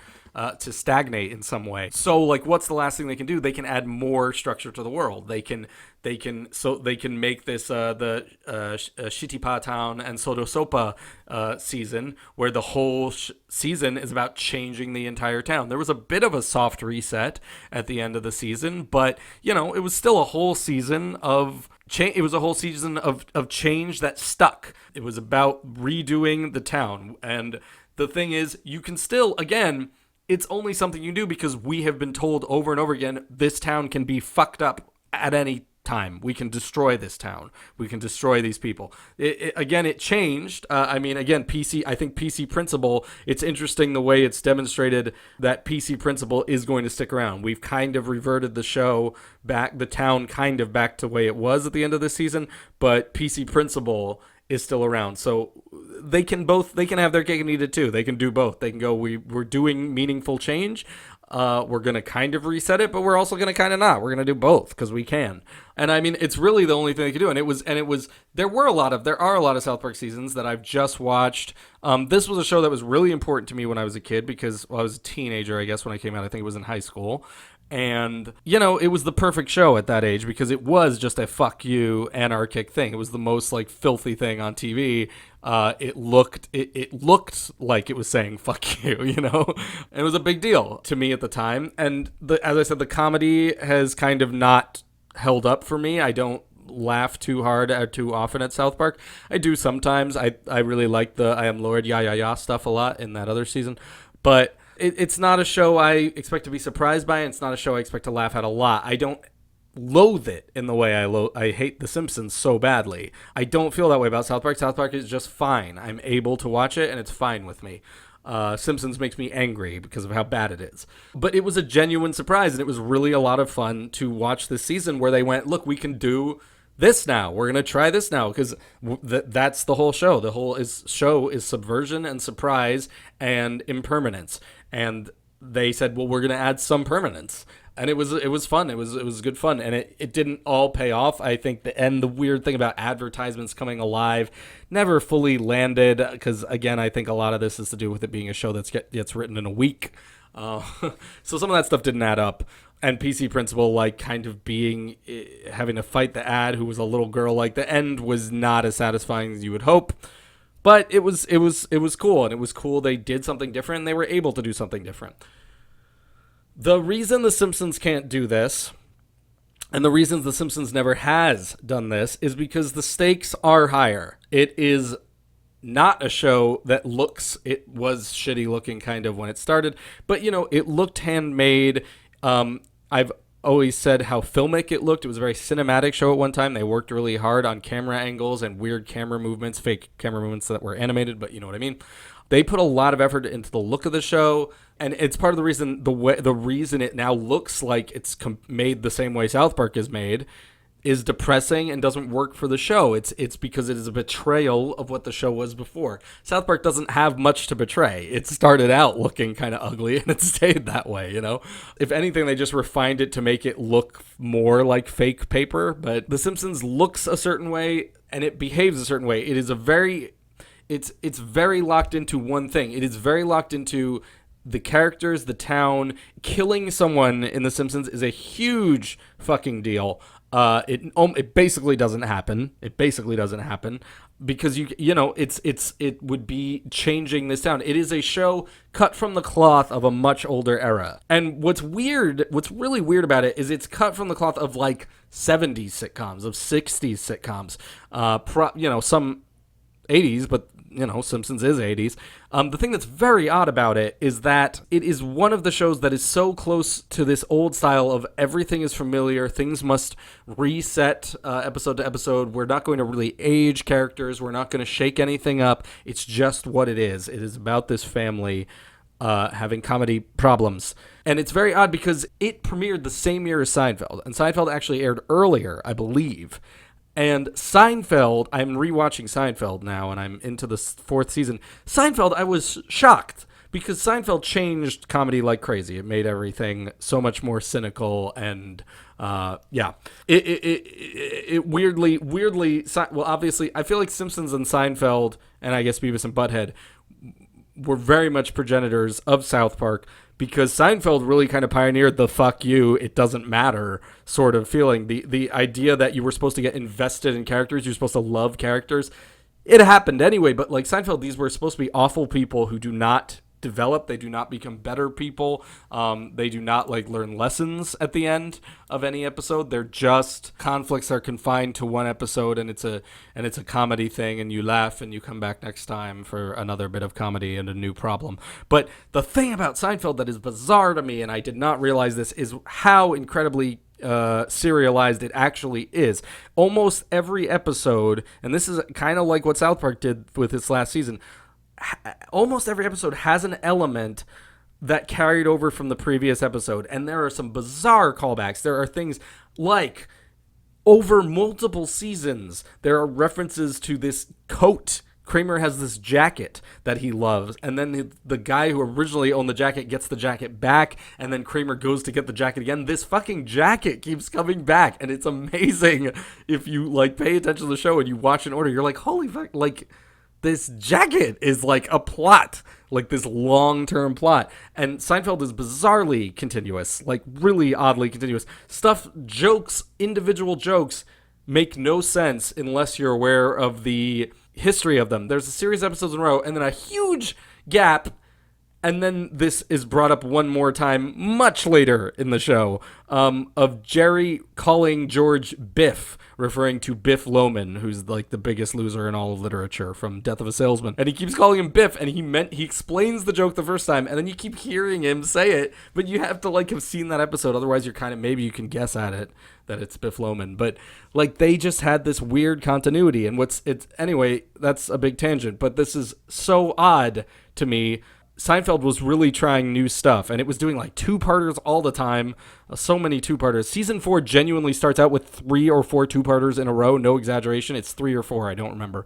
S1: to stagnate in some way. So like, what's the last thing they can do? They can add more structure to the world. They can make this the Shittipa Town and Sodo Sopa season, where the whole season is about changing the entire town. There was a bit of a soft reset at the end of the season, but it was still a whole season of change. It was a whole season of change that stuck. It was about redoing the town. And the thing is, you can still, again, it's only something you do because we have been told over and over again, this town can be fucked up at any time. We can destroy this town. We can destroy these people. It changed. I think PC Principle, it's interesting the way it's demonstrated that PC Principle is going to stick around. We've kind of reverted the show back, the town kind of back to the way it was at the end of this season, but PC Principle is still around. So they can have their cake and eat it too. They can do both. They can go, we're doing meaningful change, We're going to kind of reset it, but we're also going to kind of not. We're going to do both because we can. And I mean, it's really the only thing they could do. And there are a lot of South Park seasons that I've just watched. This was a show that was really important to me when I was a kid because I was a teenager, I guess, when I came out. I think it was in high school. And, it was the perfect show at that age because it was just a fuck you anarchic thing. It was the most like filthy thing on TV. It looked like it was saying fuck you, It was a big deal to me at the time. And as I said, the comedy has kind of not held up for me. I don't laugh too hard or too often at South Park. I do sometimes. I really like the I Am Lord, ya stuff a lot in that other season. But it's not a show I expect to be surprised by, and it's not a show I expect to laugh at a lot. I don't loathe it in the way I hate The Simpsons so badly. I don't feel that way about South Park. South Park is just fine. I'm able to watch it, and it's fine with me. Simpsons makes me angry because of how bad it is. But it was a genuine surprise, and it was really a lot of fun to watch this season where they went, look, we can do this now. We're going to try this now because that's the whole show. The whole show is subversion and surprise and impermanence. And they said, well, we're going to add some permanence. And it was fun. It was good fun. And it didn't all pay off. I think the weird thing about advertisements coming alive never fully landed because, again, I think a lot of this is to do with it being a show that gets written in a week. So some of that stuff didn't add up. And PC Principal, like, kind of having to fight the ad who was a little girl, like, the end was not as satisfying as you would hope. But it was cool, and it was cool they did something different, and they were able to do something different. The reason The Simpsons can't do this, and the reasons The Simpsons never has done this, is because the stakes are higher. It is not a show that it was shitty looking kind of when it started, but, it looked handmade. I've always said how filmic it looked. It was a very cinematic show at one time. They worked really hard on camera angles and weird camera movements, fake camera movements that were animated, but you know what I mean. They put a lot of effort into the look of the show, and it's part of the reason the reason it now looks like it's made the same way South Park is made is depressing and doesn't work for the show. It's because it is a betrayal of what the show was before. South Park doesn't have much to betray. It started out looking kind of ugly, and it stayed that way, If anything, they just refined it to make it look more like fake paper, but The Simpsons looks a certain way, and it behaves a certain way. It is it's very locked into one thing. It is very locked into the characters, the town. Killing someone in The Simpsons is a huge fucking deal. It basically doesn't happen. Because it would be changing this town. It is a show cut from the cloth of a much older era. And what's really weird about it is it's cut from the cloth of like 70s sitcoms, of 60s sitcoms. Some 80s, but Simpsons is 80s. The thing that's very odd about it is that it is one of the shows that is so close to this old style of everything is familiar, things must reset episode to episode. We're not going to really age characters. We're not going to shake anything up. It's just what it is. It is about this family having comedy problems. And it's very odd because it premiered the same year as Seinfeld. And Seinfeld actually aired earlier, I believe. And Seinfeld, I'm rewatching Seinfeld now, and I'm into the fourth season. Seinfeld, I was shocked, because Seinfeld changed comedy like crazy. It made everything so much more cynical, and, It weirdly, well, obviously, I feel like Simpsons and Seinfeld, and I guess Beavis and Butthead, were very much progenitors of South Park, because Seinfeld really kind of pioneered the fuck you, it doesn't matter sort of feeling. The idea that you were supposed to get invested in characters, you're supposed to love characters. It happened anyway, but like Seinfeld, these were supposed to be awful people who do not develop, they do not become better people, they do not like learn lessons at the end of any episode. They're just conflicts are confined to one episode, and it's a comedy thing, and you laugh and you come back next time for another bit of comedy and a new problem. But the thing about Seinfeld that is bizarre to me, and I did not realize this, is how incredibly serialized it actually is. Almost every episode, and this is kind of like what South Park did with its last season, almost every episode has an element that carried over from the previous episode, and there are some bizarre callbacks. There are things like, over multiple seasons, there are references to this coat
S2: Kramer has this jacket that he loves, and then the guy who originally owned the jacket gets the jacket back, and then Kramer goes to get the jacket again. This fucking jacket keeps coming back, and it's amazing. If you like pay attention to the show and you watch in order, you're like, holy fuck, like this jacket is like a plot, like this long-term plot. And Seinfeld is bizarrely continuous, like really oddly continuous. Jokes, individual jokes make no sense unless you're aware of the history of them. There's a series of episodes in a row and then a huge gap, and then this is brought up one more time much later in the show, of Jerry calling George Biff, referring to Biff Loman, who's like the biggest loser in all of literature from Death of a Salesman. And he keeps calling him Biff, and he explains the joke the first time, and then you keep hearing him say it, but you have to like have seen that episode. Otherwise you're kind of, maybe you can guess at it that it's Biff Loman. But like they just had this weird continuity, and anyway, that's a big tangent, but this is so odd to me. Seinfeld was really trying new stuff, and it was doing like two-parters all the time, so many two-parters. Season 4 genuinely starts out with 3 or 4 two-parters in a row, no exaggeration. It's 3 or 4, I don't remember.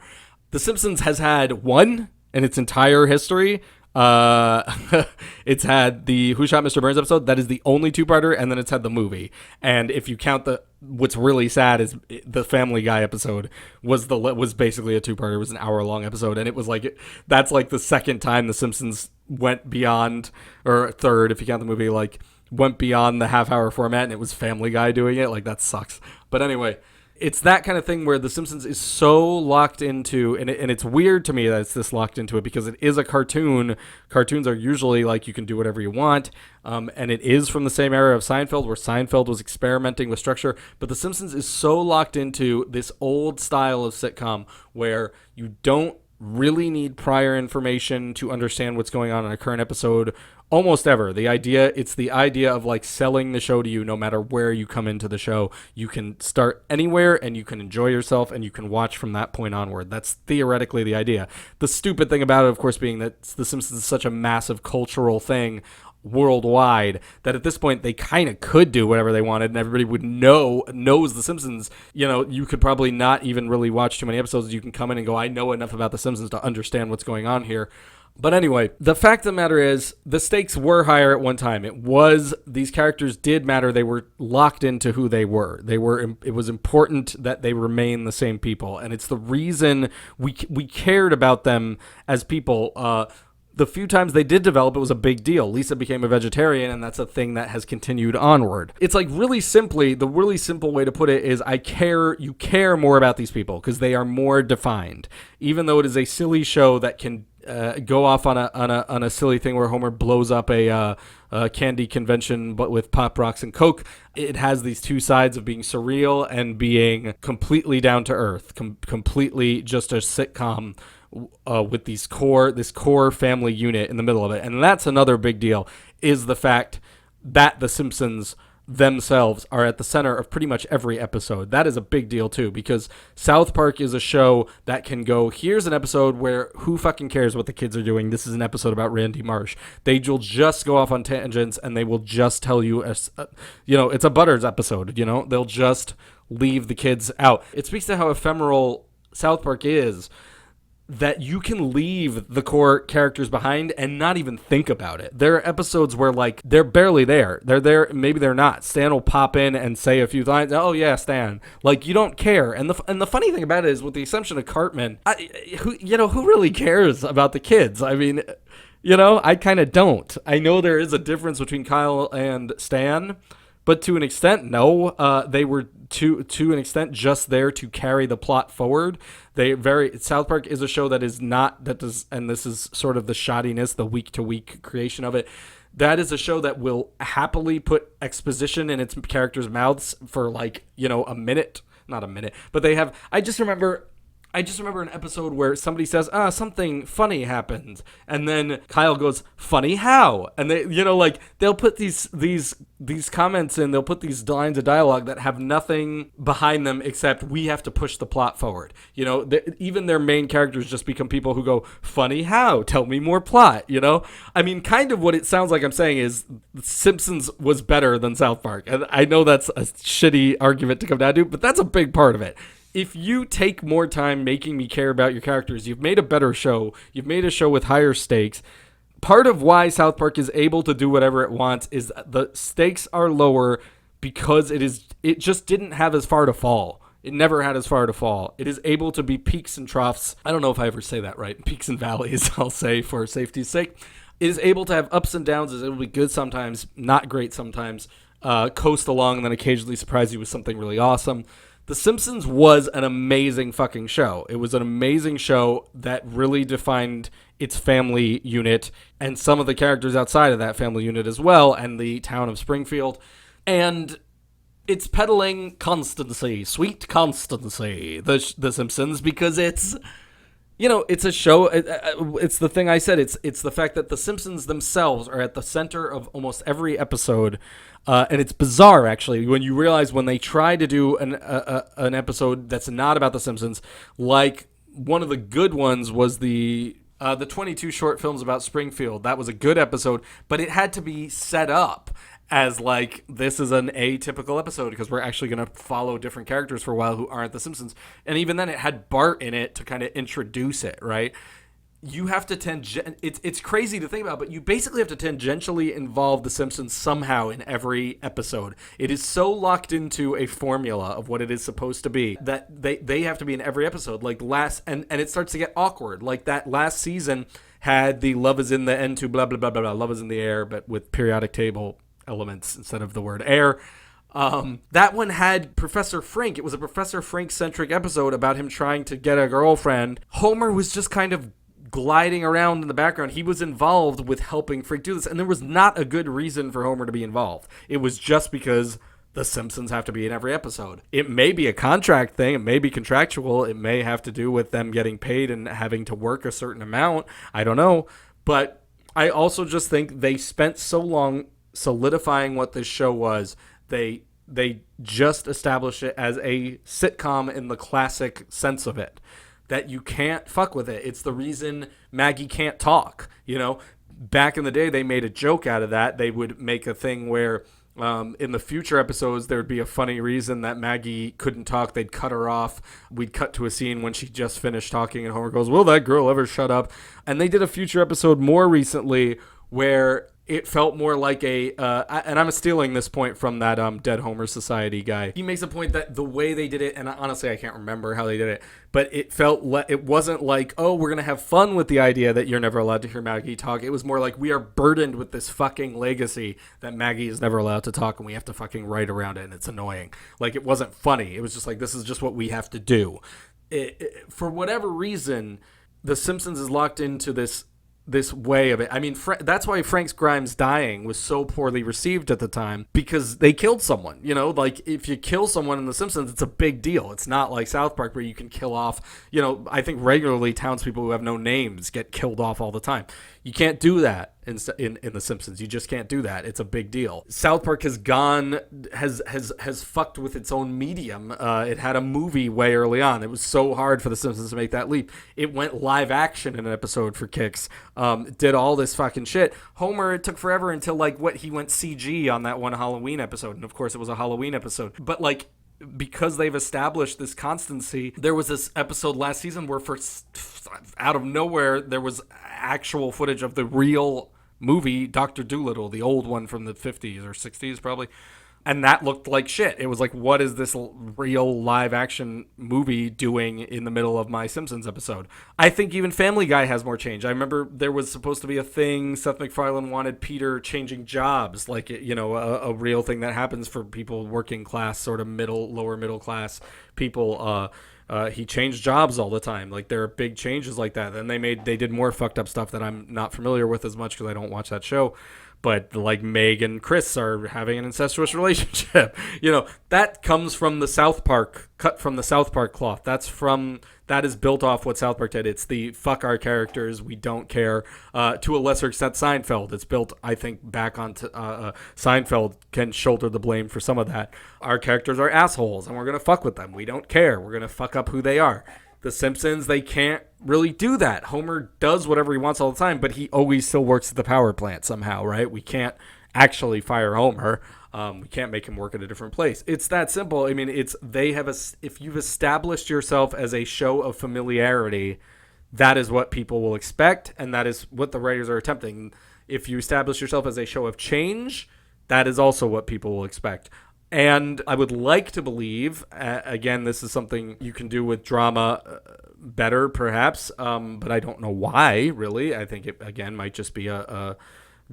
S2: The Simpsons has had one in its entire history. It's had the Who Shot Mr. Burns episode. That is the only two-parter, and then it's had the movie. And if you count what's really sad is the Family Guy episode was basically a two-parter. It was an hour-long episode, and it was like, that's like the second time the Simpsons went beyond, or third if you count the movie, like went beyond the half-hour format, and it was Family Guy doing it. Like, that sucks. But anyway, it's that kind of thing where The Simpsons is so locked into, and it's weird to me that it's this locked into it, because it is a cartoon. Cartoons are usually like you can do whatever you want, and it is from the same era of Seinfeld, where Seinfeld was experimenting with structure. But The Simpsons is so locked into this old style of sitcom where you don't really need prior information to understand what's going on in a current episode almost ever. It's the idea of like selling the show to you no matter where you come into the show. You can start anywhere and you can enjoy yourself and you can watch from that point onward. That's theoretically the idea. The stupid thing about it, of course, being that The Simpsons is such a massive cultural thing worldwide, that at this point they kind of could do whatever they wanted and everybody would knows The Simpsons. You know, you could probably not even really watch too many episodes. You can come in and go, I know enough about The Simpsons to understand what's going on here. But anyway, the fact of the matter is the stakes were higher at one time. These characters did matter. They were locked into who they were. It was important that they remain the same people. And it's the reason we cared about them as people. The few times they did develop, it was a big deal. Lisa became a vegetarian, and that's a thing that has continued onward. It's like really simply, the really simple way to put it is you care more about these people because they are more defined. Even though it is a silly show that can go off on a silly thing where Homer blows up a candy convention, but with Pop Rocks and Coke, it has these two sides of being surreal and being completely down to earth, completely just a sitcom with this core family unit in the middle of it. And that's another big deal, is the fact that The Simpsons themselves are at the center of pretty much every episode. That is a big deal too, because South Park is a show that can go, here's an episode where who fucking cares what the kids are doing? This is an episode about Randy Marsh. They will just go off on tangents and they will just tell you, it's a Butters episode, they'll just leave the kids out. It speaks to how ephemeral South Park is, that you can leave the core characters behind and not even think about it. There are episodes where, like, they're barely there. They're there, maybe they're not. Stan will pop in and say a few lines. Oh, yeah, Stan. Like, you don't care. And the funny thing about it is, with the exception of Cartman, who really cares about the kids? I mean, I kind of don't. I know there is a difference between Kyle and Stan, but to an extent, no. They were to an extent just there to carry the plot forward. South Park is a show and this is sort of the shoddiness, the week to week creation of it. That is a show that will happily put exposition in its characters' mouths for a minute, not a minute, but they have. I just remember an episode where somebody says, something funny happened. And then Kyle goes, funny how? And they, they'll put these comments in, they'll put these lines of dialogue that have nothing behind them except we have to push the plot forward. Even their main characters just become people who go, funny how? Tell me more plot, I mean, kind of what it sounds like I'm saying is Simpsons was better than South Park. And I know that's a shitty argument to come down to, but that's a big part of it. if you take more time making me care about your characters, you've made a better show. You've made a show with higher stakes. Part of why South Park is able to do whatever it wants is the stakes are lower because it just didn't have as far to fall. It never had as far to fall. It is able to be peaks and troughs. I don't know if I ever say that right. Peaks and valleys, I'll say for safety's sake. It is able to have ups and downs. It will be good sometimes, not great sometimes. Coast along and then occasionally surprise you with something really awesome. The Simpsons was an amazing fucking show. It was an amazing show that really defined its family unit and some of the characters outside of that family unit as well, and the town of Springfield. And it's peddling constancy, sweet constancy, the Simpsons, because it's... it's a show. It's the thing I said. It's the fact that the Simpsons themselves are at the center of almost every episode, and it's bizarre actually when you realize when they try to do an episode that's not about the Simpsons. Like one of the good ones was the 22 short films about Springfield. That was a good episode, but it had to be set up as like, this is an atypical episode because we're actually going to follow different characters for a while who aren't the Simpsons. And even then it had Bart in it to kind of introduce it, right? You have to it's crazy to think about, but you basically have to tangentially involve the Simpsons somehow in every episode. It is so locked into a formula of what it is supposed to be that they have to be in every episode. Like and it starts to get awkward. Like that last season had the love is in the N2 blah blah blah blah blah, love is in the air, but with periodic table elements instead of the word air. That one had Professor Frink. It was a Professor Frink-centric episode about him trying to get a girlfriend. Homer was just kind of gliding around in the background. He was involved with helping Frink do this, and there was not a good reason for Homer to be involved. It was just because the Simpsons have to be in every episode. It may be a contract thing. It may be contractual. It may have to do with them getting paid and having to work a certain amount. I don't know. But I also just think they spent so long solidifying what this show was. They just established it as a sitcom in the classic sense of it, that you can't fuck with it. It's the reason Maggie can't talk. Back in the day, they made a joke out of that. They would make a thing where in the future episodes, there would be a funny reason that Maggie couldn't talk. They'd cut her off. We'd cut to a scene when she just finished talking, and Homer goes, "Will that girl ever shut up?" And they did a future episode more recently where it felt more like and I'm stealing this point from that Dead Homer Society guy. He makes a point that the way they did it, and honestly I can't remember how they did it, but it felt it wasn't like, oh, we're going to have fun with the idea that you're never allowed to hear Maggie talk. It was more like, we are burdened with this fucking legacy that Maggie is never allowed to talk, and we have to fucking write around it, and it's annoying. Like, it wasn't funny. It was just like, this is just what we have to do. For whatever reason, The Simpsons is locked into this way of it. I mean, that's why Frank Grimes dying was so poorly received at the time, because they killed someone. Like, if you kill someone in The Simpsons, it's a big deal. It's not like South Park where you can kill off, I think regularly townspeople who have no names get killed off all the time. You can't do that in The Simpsons. You just can't do that. It's a big deal. South Park has fucked with its own medium. It had a movie way early on. It was so hard for The Simpsons to make that leap. It went live action in an episode for kicks. Did all this fucking shit. Homer, it took forever until he went CG on that one Halloween episode. And of course it was a Halloween episode. But because they've established this constancy, there was this episode last season where out of nowhere there was actual footage of the real movie Dr. Dolittle, the old one from the 50s or 60s probably, and that looked like shit. It was like, what is this real live action movie doing in the middle of my Simpsons episode? I think even Family Guy has more change. I remember there was supposed to be a thing, Seth MacFarlane wanted Peter changing jobs, like, a real thing that happens for people working class, sort of lower middle class people. He changed jobs all the time. Like, there are big changes like that. And they did more fucked up stuff that I'm not familiar with as much because I don't watch that show. But like Meg and Chris are having an incestuous relationship. That comes from the South Park, cut from the South Park cloth. That is built off what South Park did. It's the fuck our characters, we don't care. To a lesser extent, Seinfeld. It's built, I think, back onto Seinfeld can shoulder the blame for some of that. Our characters are assholes, and we're going to fuck with them. We don't care. We're going to fuck up who they are. The Simpsons, they can't really do that. Homer does whatever he wants all the time, but he always still works at the power plant somehow, right? We can't actually fire Homer. We can't make him work at a different place. It's that simple. I mean, if you've established yourself as a show of familiarity, that is what people will expect, and that is what the writers are attempting. If you establish yourself as a show of change, that is also what people will expect. And I would like to believe, again, this is something you can do with drama better, perhaps, but I don't know why, really. I think it, again, might just be a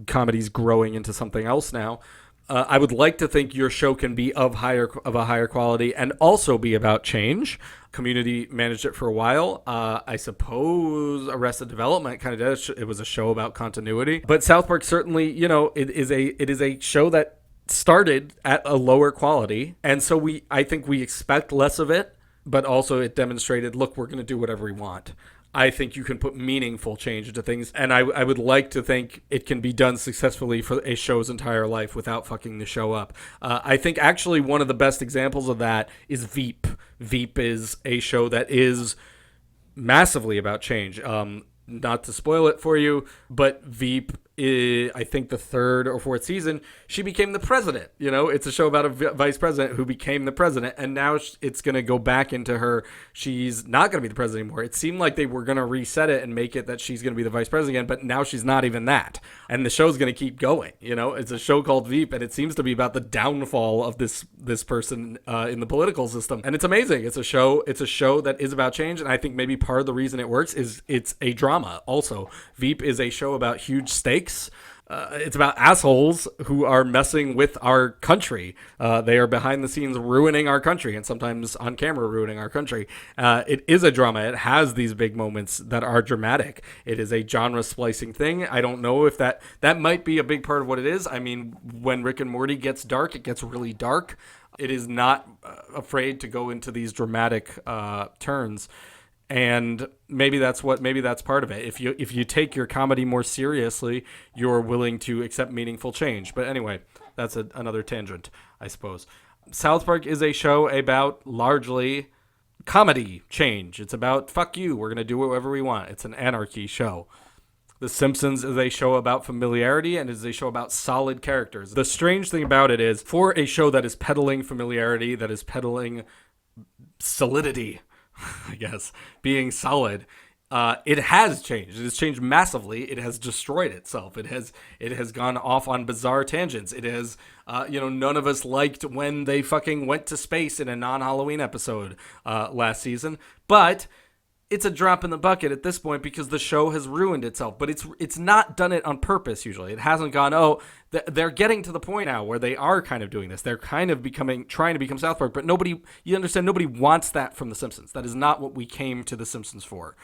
S2: comedy's growing into something else now. I would like to think your show can be of a higher quality and also be about change. Community managed it for a while. I suppose Arrested Development kind of did. It was a show about continuity, but South Park certainly, it is a show that started at a lower quality, and so I think we expect less of it, but also it demonstrated, look, we're going to do whatever we want. I think you can put meaningful change into things, and I would like to think it can be done successfully for a show's entire life without fucking the show up. I think actually one of the best examples of that is Veep. Veep is a show that is massively about change. Not to spoil it for you, but Veep, I think the third or fourth season, she became the president. It's a show about a vice president who became the president, and now it's going to go back into her. She's not going to be the president anymore. It seemed like they were going to reset it and make it that she's going to be the vice president again, but now she's not even that. And the show's going to keep going. It's a show called Veep, and it seems to be about the downfall of this person in the political system. And it's amazing. It's a show that is about change, and I think maybe part of the reason it works is it's a drama. Also, Veep is a show about huge stakes. It's about assholes who are messing with our country. They are behind the scenes ruining our country, and sometimes on camera ruining our country. It is a drama. It has these big moments that are dramatic. It is a genre splicing thing. I don't know if that might be a big part of what it is. I mean, when Rick and Morty gets dark, it gets really dark. It is not afraid to go into these dramatic turns. And maybe that's part of it. If you take your comedy more seriously, you're willing to accept meaningful change. But anyway, that's another tangent, I suppose. South Park is a show about largely comedy change. It's about, fuck you, we're going to do whatever we want. It's an anarchy show. The Simpsons is a show about familiarity and is a show about solid characters. The strange thing about it is, for a show that is peddling familiarity, that is peddling solidity, I guess, being solid, it has changed. It has changed massively. It has destroyed itself. It has gone off on bizarre tangents. It has, none of us liked when they fucking went to space in a non-Halloween episode last season, but it's a drop in the bucket at this point because the show has ruined itself. But it's not done it on purpose usually. It hasn't gone, they're getting to the point now where they are kind of doing this. They're kind of trying to become South Park, but nobody wants that from The Simpsons. That is not what we came to The Simpsons for.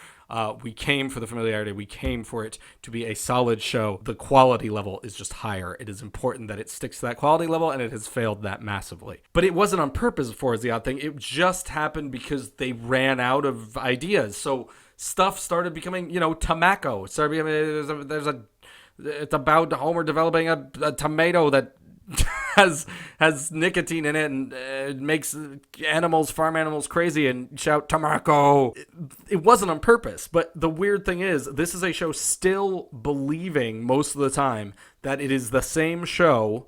S2: We came for the familiarity. We came for it to be a solid show. The quality level is just higher. It is important that it sticks to that quality level, and it has failed that massively. But it wasn't on purpose, for is the odd thing. It just happened because they ran out of ideas. So stuff started becoming, tobacco. It started becoming, it's about Homer developing a tomato that has nicotine in it, and it makes farm animals crazy and shout tobacco. It wasn't on purpose, but the weird thing is, this is a show still believing most of the time that it is the same show.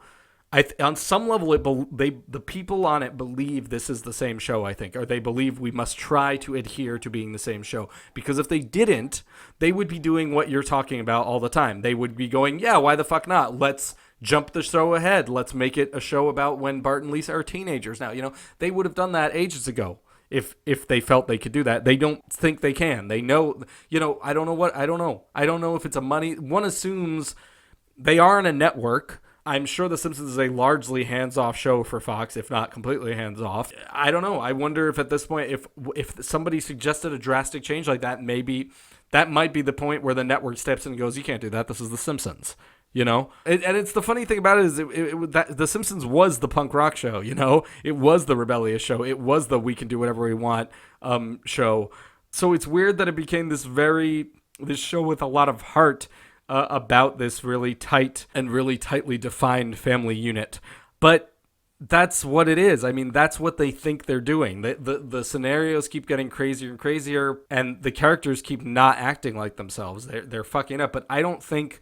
S2: On some level, the people on it believe this is the same show, I think, or they believe we must try to adhere to being the same show. Because if they didn't, they would be doing what you're talking about all the time. They would be going, yeah, why the fuck not? Let's jump the show ahead. Let's make it a show about when Bart and Lisa are teenagers now. They would have done that ages ago if they felt they could do that. They don't think they can. They know, I don't know. I don't know if it's a money. One assumes they are on a network. I'm sure The Simpsons is a largely hands-off show for Fox, if not completely hands-off. I don't know. I wonder if at this point, if somebody suggested a drastic change like that, maybe that might be the point where the network steps in and goes, you can't do that. This is The Simpsons. And it's the funny thing about it is that The Simpsons was the punk rock show. It was the rebellious show. It was the we can do whatever we want show. So it's weird that it became this show with a lot of heart about this really tight and really tightly defined family unit. But that's what it is. I mean, that's what they think they're doing. The scenarios keep getting crazier and crazier, and the characters keep not acting like themselves. They're fucking up. But I don't think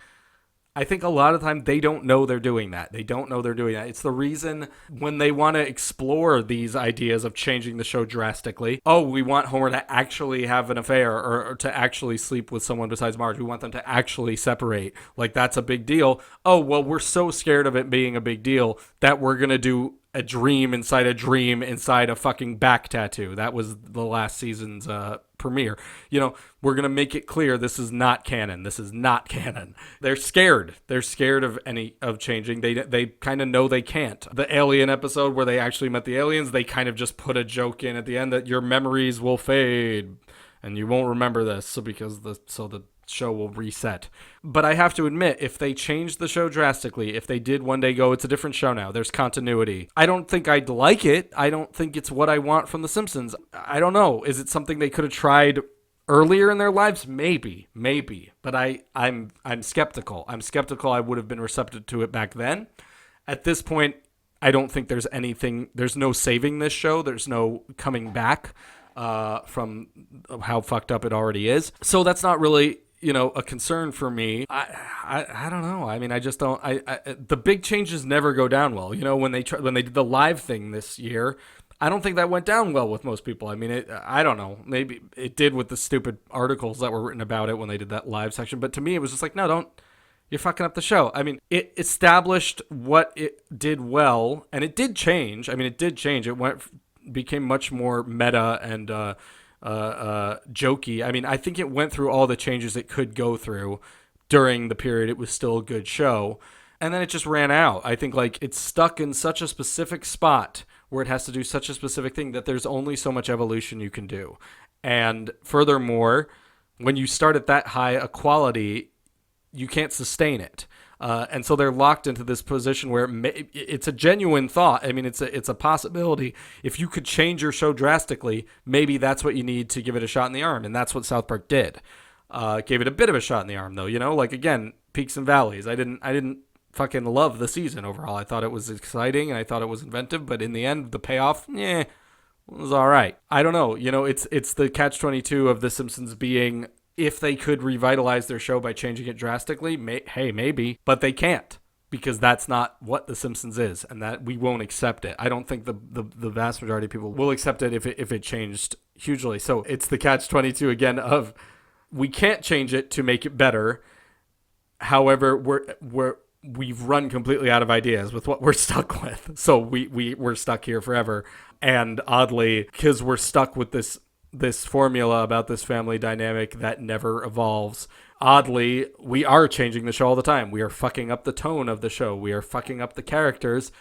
S2: I think a lot of time they don't know they're doing that. They don't know they're doing that. It's the reason when they want to explore these ideas of changing the show drastically. Oh, we want Homer to actually have an affair or to actually sleep with someone besides Marge. We want them to actually separate. Like, that's a big deal. Oh, well, we're so scared of it being a big deal that we're going to do a dream inside a fucking back tattoo. That was the last season's premiere. We're going to make it clear this is not canon. This is not canon. They're scared. They're scared of changing. They kind of know they can't. The alien episode where they actually met the aliens, they kind of just put a joke in at the end that your memories will fade and you won't remember this, so the show will reset. But I have to admit, if they changed the show drastically, if they did one day go, it's a different show now, there's continuity, I don't think I'd like it. I don't think it's what I want from The Simpsons. I don't know. Is it something they could have tried earlier in their lives? Maybe. But I'm skeptical. I'm skeptical I would have been receptive to it back then. At this point, I don't think there's no saving this show. There's no coming back from how fucked up it already is. So that's not really a concern for me. I don't know. I mean, I just don't. The big changes never go down well. When they did the live thing this year, I don't think that went down well with most people. I mean, I don't know. Maybe it did with the stupid articles that were written about it when they did that live section. But to me, it was just like, no, don't. You're fucking up the show. I mean, it established what it did well, and it did change. I mean, it did change. It became much more meta and jokey. I mean, I think it went through all the changes it could go through during the period it was still a good show, and then it just ran out. I think like it's stuck in such a specific spot where it has to do such a specific thing that there's only so much evolution you can do. And furthermore, when you start at that high a quality, you can't sustain it. And so they're locked into this position where it's a genuine thought. I mean, it's a possibility. If you could change your show drastically, maybe that's what you need to give it a shot in the arm. And that's what South Park did. Gave it a bit of a shot in the arm, though. Like, again, peaks and valleys. I didn't fucking love the season overall. I thought it was exciting and I thought it was inventive. But in the end, the payoff, was all right. I don't know. It's the catch-22 of The Simpsons being, if they could revitalize their show by changing it drastically, maybe, but they can't, because that's not what The Simpsons is, and that we won't accept it. I don't think the vast majority of people will accept it if it changed hugely. So it's the catch-22 again of, we can't change it to make it better. However, we've run completely out of ideas with what we're stuck with. So we're stuck here forever. And oddly, because we're stuck with this formula about this family dynamic that never evolves, oddly, we are changing the show all the time. We are fucking up the tone of the show. We are fucking up the characters,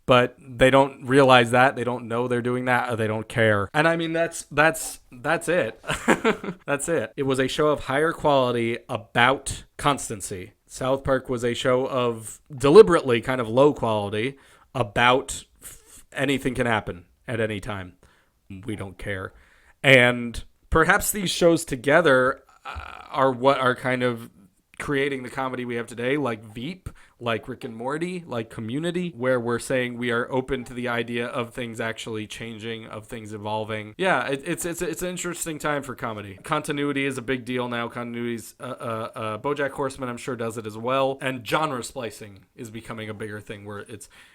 S2: but they don't realize that. They don't know they're doing that, or they don't care. And I mean, that's it. That's it. It was a show of higher quality about constancy. South Park was a show of deliberately kind of low quality about anything can happen at any time. We don't care. And perhaps these shows together are what are kind of creating the comedy we have today, like Veep, like Rick and Morty, like Community, where we're saying we are open to the idea of things actually changing, of things evolving. Yeah, it's an interesting time for comedy. Continuity is a big deal now. Continuity's BoJack Horseman, I'm sure, does it as well. And genre splicing is becoming a bigger thing, where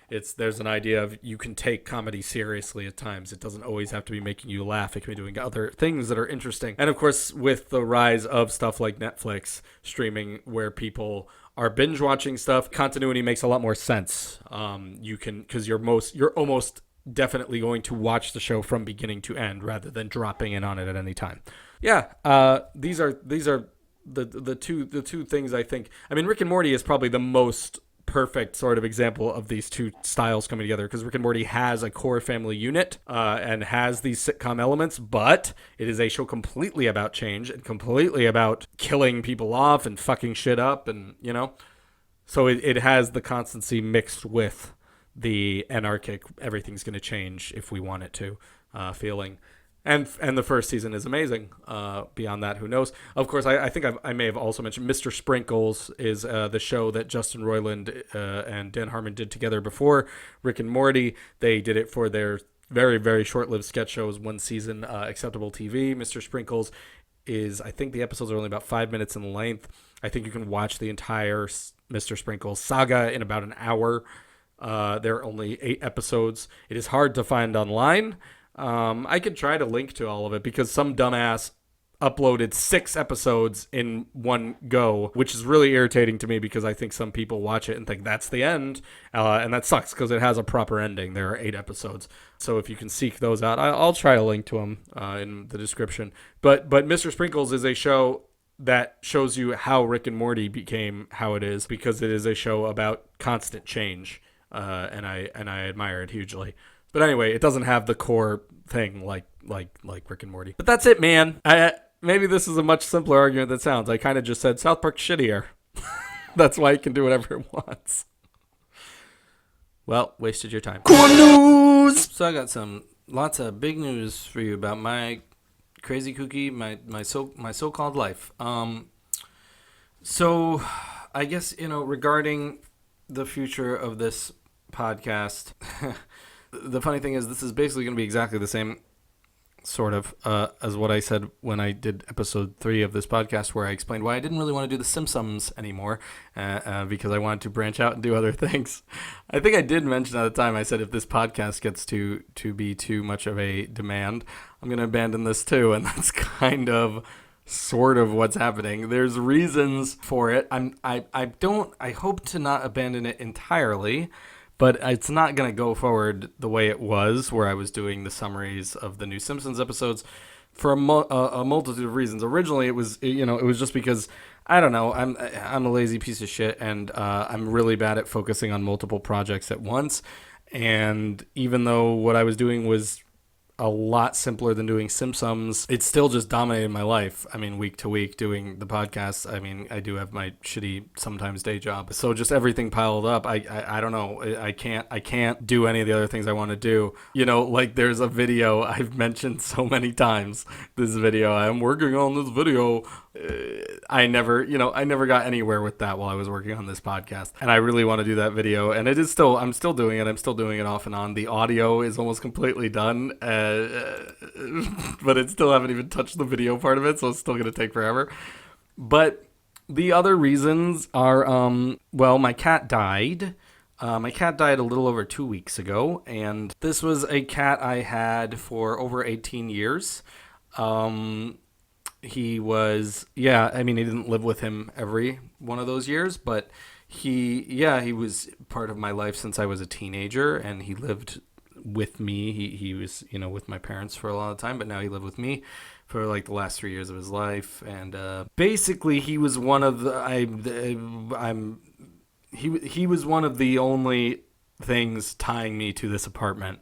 S2: there's an idea of you can take comedy seriously at times. It doesn't always have to be making you laugh. It can be doing other things that are interesting. And of course, with the rise of stuff like Netflix streaming, where people are binge watching stuff, continuity makes a lot more sense. Because you're almost definitely going to watch the show from beginning to end rather than dropping in on it at any time. Yeah, these are the two things I think. I mean, Rick and Morty is probably the most perfect sort of example of these two styles coming together, because Rick and Morty has a core family unit and has these sitcom elements, but it is a show completely about change and completely about killing people off and fucking shit up, and so it has the constancy mixed with the anarchic, everything's going to change if we want it to feeling. And the first season is amazing. Beyond that, who knows? Of course, I think I may have also mentioned Mr. Sprinkles is the show that Justin Roiland and Dan Harmon did together before Rick and Morty. They did it for their very, very short-lived sketch shows, one season, Acceptable TV. Mr. Sprinkles is, I think the episodes are only about 5 minutes in length. I think you can watch the entire Mr. Sprinkles saga in about an hour. There are only 8 episodes. It is hard to find online. I could try to link to all of it because some dumbass uploaded 6 episodes in one go, which is really irritating to me because I think some people watch it and think that's the end, and that sucks because it has a proper ending. There are 8 episodes, so if you can seek those out, I'll try to link to them in the description. But Mr. Sprinkles is a show that shows you how Rick and Morty became how it is because it is a show about constant change, and I admire it hugely. But anyway, it doesn't have the core thing like Rick and Morty. But that's it, man. Maybe this is a much simpler argument than it sounds. I kind of just said South Park's shittier. That's why it can do whatever it wants. Well, wasted your time. Cool news! So I got lots of big news for you about my crazy kooky, my so-called life. So I guess, regarding the future of this podcast, the funny thing is this is basically going to be exactly the same sort of as what I said when I did episode 3 of this podcast, where I explained why I didn't really want to do the Simpsons anymore because I wanted to branch out and do other things. I think I did mention at the time, I said if this podcast gets to be too much of a demand, I'm going to abandon this too, and that's kind of sort of what's happening. There's reasons for it. I hope to not abandon it entirely, but it's not going to go forward the way it was, where I was doing the summaries of the new Simpsons episodes for a multitude of reasons. Originally, it was just because, I don't know, I'm a lazy piece of shit, and I'm really bad at focusing on multiple projects at once. And even though what I was doing was a lot simpler than doing Simpsons, it still just dominated my life. I mean, week to week doing the podcast. I mean, I do have my shitty sometimes day job, so just everything piled up. I don't know. I can't do any of the other things I want to do. Like there's a video I've mentioned so many times. This video, I'm working on this video. I never got anywhere with that while I was working on this podcast, and I really want to do that video, and I'm still doing it. I'm still doing it off and on. The audio is almost completely done, but it still haven't even touched the video part of it, so it's still going to take forever. But the other reasons are, my cat died. My cat died a little over 2 weeks ago, and this was a cat I had for over 18 years. He was, he didn't live with him every one of those years, but he was part of my life since I was a teenager, and he lived with me. He was, with my parents for a lot of time, but now he lived with me for like the last 3 years of his life. And basically he was one of he was one of the only things tying me to this apartment.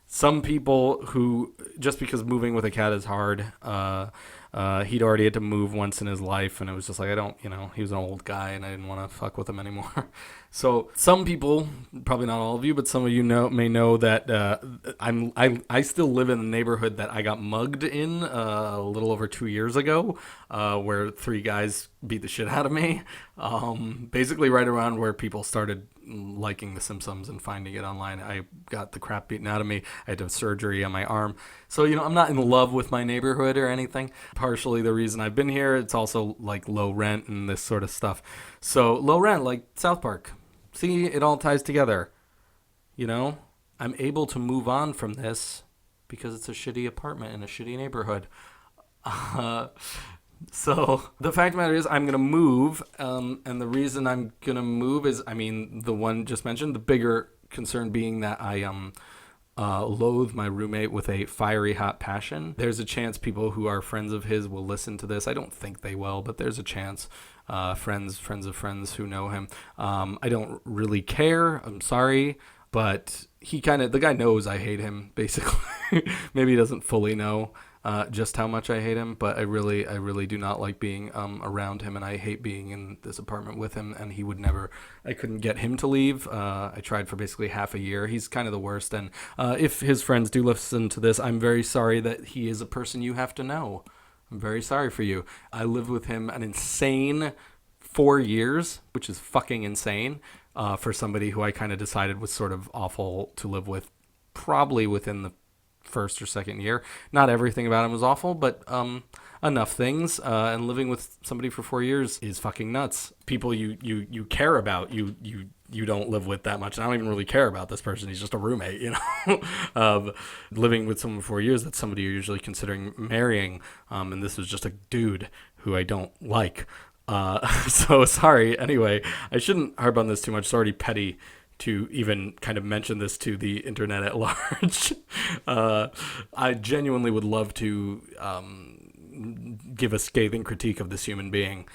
S2: Some people who, just because moving with a cat is hard, he'd already had to move once in his life, and it was just like, he was an old guy, and I didn't want to fuck with him anymore. So some people, probably not all of you, but some of you may know that I still live in the neighborhood that I got mugged in a little over 2 years ago, where 3 guys beat the shit out of me. Basically right around where people started liking The Simpsons and finding it online. I got the crap beaten out of me. I had to have surgery on my arm. So, I'm not in love with my neighborhood or anything. Partially the reason I've been here, it's also like low rent and this sort of stuff. So low rent, like South Park. See, it all ties together. I'm able to move on from this because it's a shitty apartment in a shitty neighborhood. So the fact of the matter is I'm going to move, and the reason I'm going to move is, the one just mentioned, the bigger concern being that I loathe my roommate with a fiery hot passion. There's a chance people who are friends of his will listen to this. I don't think they will, but there's a chance. Friends of friends who know him. I don't really care. I'm sorry. But the guy knows I hate him, basically. Maybe he doesn't fully know just how much I hate him, but I really do not like being around him, and I hate being in this apartment with him, and I couldn't get him to leave. I tried for basically half a year. He's kind of the worst, and if his friends do listen to this, I'm very sorry that he is a person you have to know. I'm very sorry for you. I lived with him an insane 4 years, which is fucking insane for somebody who I kind of decided was sort of awful to live with, probably within the first or second year. Not everything about him was awful, but a enough things. And living with somebody for 4 years is fucking nuts. People you care about, you don't live with that much. And I don't even really care about this person. He's just a roommate, you know. Living with someone for 4 years, that's somebody you're usually considering marrying. And this was just a dude who I don't like. So sorry. Anyway, I shouldn't harp on this too much. It's already petty to even kind of mention this to the internet at large. I genuinely would love to give a scathing critique of this human being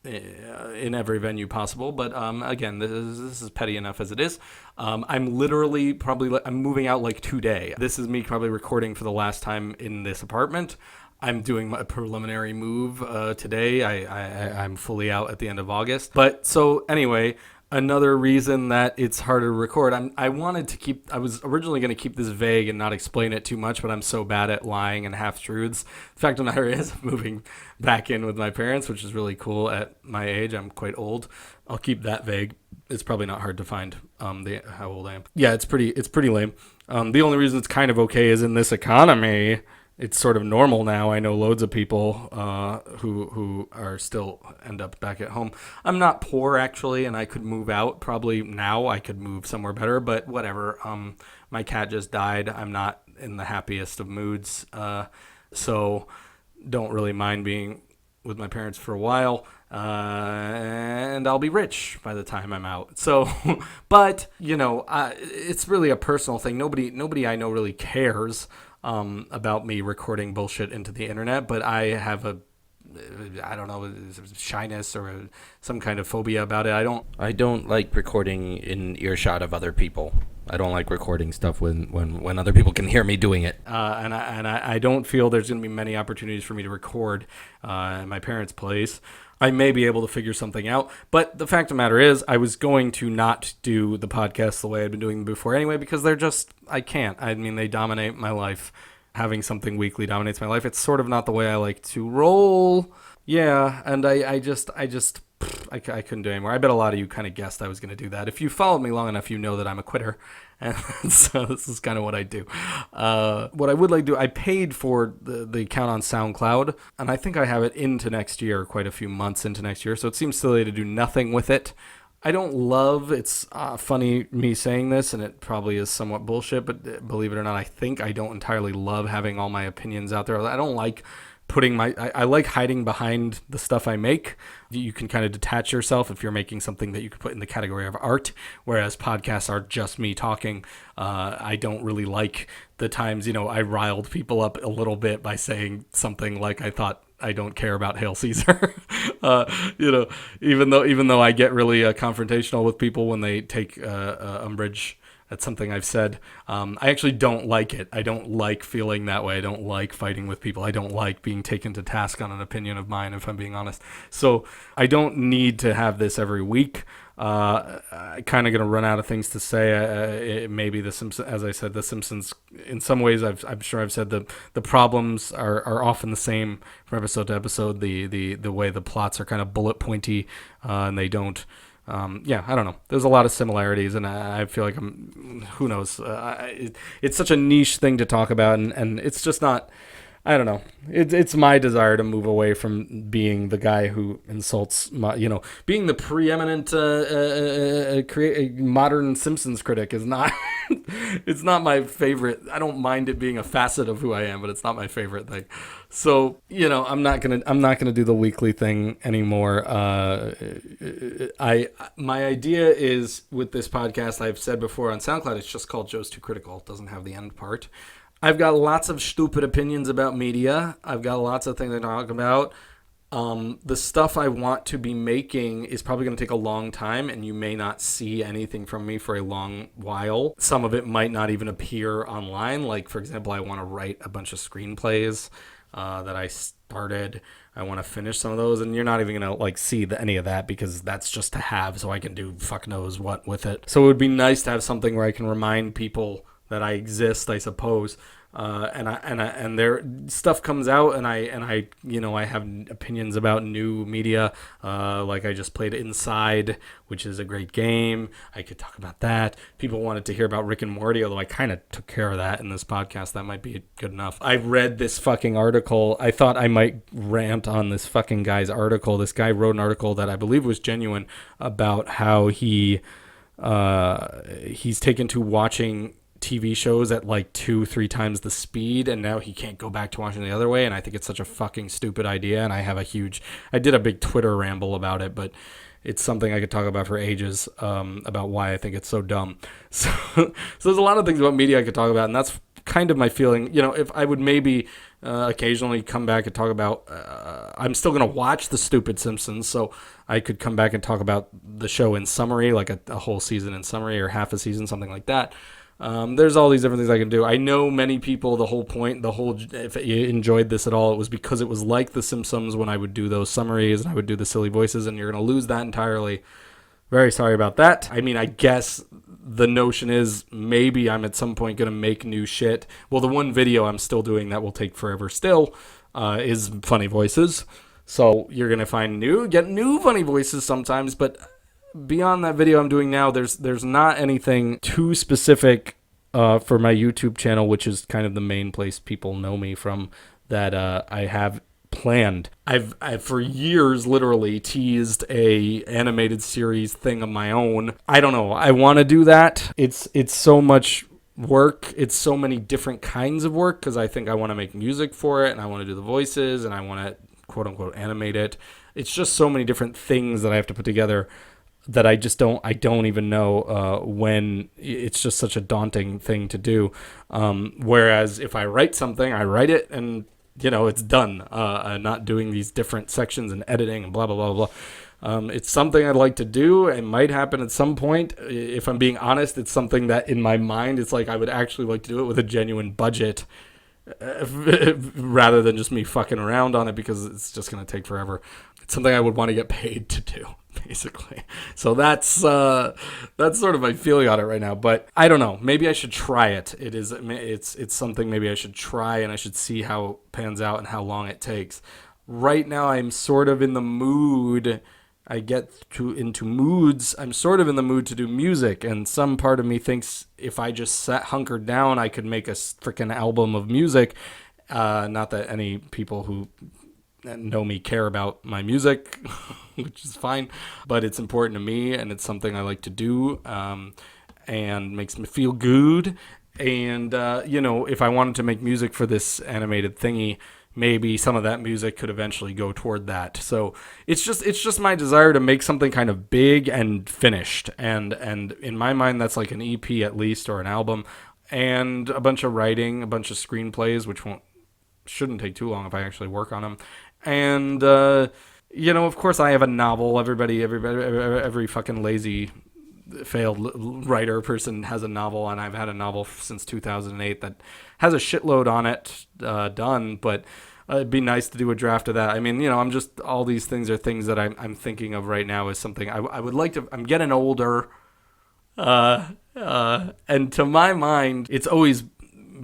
S2: in every venue possible. But again, this is petty enough as it is. I'm literally I'm moving out like today. This is me probably recording for the last time in this apartment. I'm doing my preliminary move today. I'm fully out at the end of August. But so anyway, another reason that it's harder to record. I was originally going to keep this vague and not explain it too much, but I'm so bad at lying and half-truths. The fact of the matter is I'm moving back in with my parents, which is really cool at my age. I'm quite old. I'll keep that vague. It's probably not hard to find how old I am. Yeah, it's pretty lame. The only reason it's kind of okay is in this economy, it's sort of normal now. I know loads of people who are still end up back at home. I'm not poor, actually, and I could move out. Probably now I could move somewhere better, but whatever. My cat just died. I'm not in the happiest of moods, so don't really mind being with my parents for a while. And I'll be rich by the time I'm out. So, but, you know, it's really a personal thing. Nobody I know really cares about me recording bullshit into the internet, but I have I don't know, shyness or some kind of phobia about it. I don't like recording in earshot of other people. I don't like recording stuff when other people can hear me doing it. And I don't feel there's going to be many opportunities for me to record at my parents' place. I may be able to figure something out, but the fact of the matter is I was going to not do the podcast the way I'd been doing them before anyway, because I can't. I mean, they dominate my life. Having something weekly dominates my life. It's sort of not the way I like to roll. Yeah, and I couldn't do it anymore. I bet a lot of you kind of guessed I was going to do that. If you followed me long enough, you know that I'm a quitter. And so this is kind of what I do. What I would like to do, I paid for the account on SoundCloud, and I think I have it into next year, quite a few months into next year. So it seems silly to do nothing with it. I don't love, it's funny me saying this, and it probably is somewhat bullshit, but believe it or not, I think I don't entirely love having all my opinions out there. I don't like I like hiding behind the stuff I make. You can kind of detach yourself if you're making something that you could put in the category of art, whereas podcasts are just me talking. I don't really like the times, I riled people up a little bit by saying something like I thought I don't care about Hail Caesar. Even though I get really confrontational with people when they take umbrage at something I've said. I actually don't like it. I don't like feeling that way. I don't like fighting with people. I don't like being taken to task on an opinion of mine, if I'm being honest. So I don't need to have this every week. I'm kind of going to run out of things to say. Maybe The Simpsons, as I said, The Simpsons, in some ways, I'm sure I've said the problems are often the same from episode to episode. The way the plots are kind of bullet pointy, and they don't. I don't know. There's a lot of similarities, and I feel like who knows? It's such a niche thing to talk about, and it's just not. I don't know. It's my desire to move away from being the guy who insults, being the preeminent modern Simpsons critic is not. It's not my favorite. I don't mind it being a facet of who I am, but it's not my favorite thing. So I'm not gonna do the weekly thing anymore. My idea is with this podcast, I've said before on SoundCloud, it's just called Joe's Too Critical. It doesn't have the end part. I've got lots of stupid opinions about media. I've got lots of things to talk about. The stuff I want to be making is probably going to take a long time, and you may not see anything from me for a long while. Some of it might not even appear online. Like, for example, I want to write a bunch of screenplays that I started. I want to finish some of those, and you're not even going to see any of that because that's just to have, so I can do fuck knows what with it. So it would be nice to have something where I can remind people that I exist, I suppose. And their stuff comes out, and I I have opinions about new media. Like I just played Inside, which is a great game. I could talk about that. People wanted to hear about Rick and Morty, although I kind of took care of that in this podcast. That might be good enough. I read this fucking article. I thought I might rant on this fucking guy's article. This guy wrote an article that I believe was genuine about how he's taken to watching TV shows at like 2-3 times the speed, and now he can't go back to watching the other way. And I think it's such a fucking stupid idea. And I did a big Twitter ramble about it, but it's something I could talk about for ages, about why I think it's so dumb. So there's a lot of things about media I could talk about, and that's kind of my feeling. If I would maybe occasionally come back and talk about, I'm still going to watch the stupid Simpsons, so I could come back and talk about the show in summary, like a whole season in summary, or half a season, something like that. There's all these different things I can do. I know many people, if you enjoyed this at all, it was because it was like The Simpsons when I would do those summaries and I would do the silly voices, and you're going to lose that entirely. Very sorry about that. I mean, I guess the notion is maybe I'm at some point going to make new shit. Well, the one video I'm still doing that will take forever still is funny voices. So you're going to get new funny voices sometimes, but beyond that video I'm doing now, there's not anything too specific for my YouTube channel, which is kind of the main place people know me from, that I have planned. I've for years literally teased a animated series thing of my own. I don't know. I want to do that. It's so much work. It's so many different kinds of work, because I think I want to make music for it, and I want to do the voices, and I want to quote unquote animate it. It's just so many different things that I have to put together that I don't even know when. It's just such a daunting thing to do. Whereas if I write something, I write it and, it's done. Not doing these different sections and editing and blah, blah, blah, blah. It's something I'd like to do. It might happen at some point. If I'm being honest, it's something that in my mind, it's like I would actually like to do it with a genuine budget rather than just me fucking around on it, because it's just going to take forever. It's something I would want to get paid to do, basically. So that's sort of my feeling on it right now. But I don't know. Maybe I should try it. It's something maybe I should try, and I should see how it pans out and how long it takes. Right now, I'm sort of in the mood. I get into moods. I'm sort of in the mood to do music, and some part of me thinks if I just hunkered down, I could make a freaking album of music. Not that any people who know me care about my music, which is fine, but it's important to me, and it's something I like to do, and makes me feel good. And if I wanted to make music for this animated thingy, maybe some of that music could eventually go toward that. So it's just my desire to make something kind of big and finished, and in my mind that's like an EP at least, or an album, and a bunch of writing, a bunch of screenplays, which shouldn't take too long if I actually work on them. And of course I have a novel. Every fucking lazy failed writer person has a novel, and I've had a novel since 2008 that has a shitload on it done, but it'd be nice to do a draft of that. I mean, all these things are things that I'm thinking of right now as something I would like to. I'm getting older, and to my mind, it's always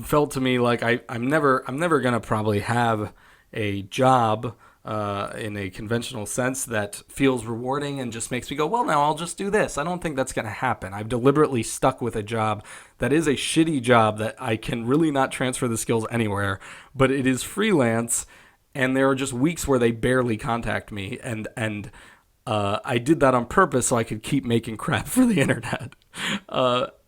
S2: felt to me like I'm never gonna probably have a job in a conventional sense that feels rewarding and just makes me go, well, now I'll just do this. I don't think that's going to happen. I've deliberately stuck with a job that is a shitty job that I can really not transfer the skills anywhere, but it is freelance, and there are just weeks where they barely contact me, and I did that on purpose so I could keep making crap for the internet.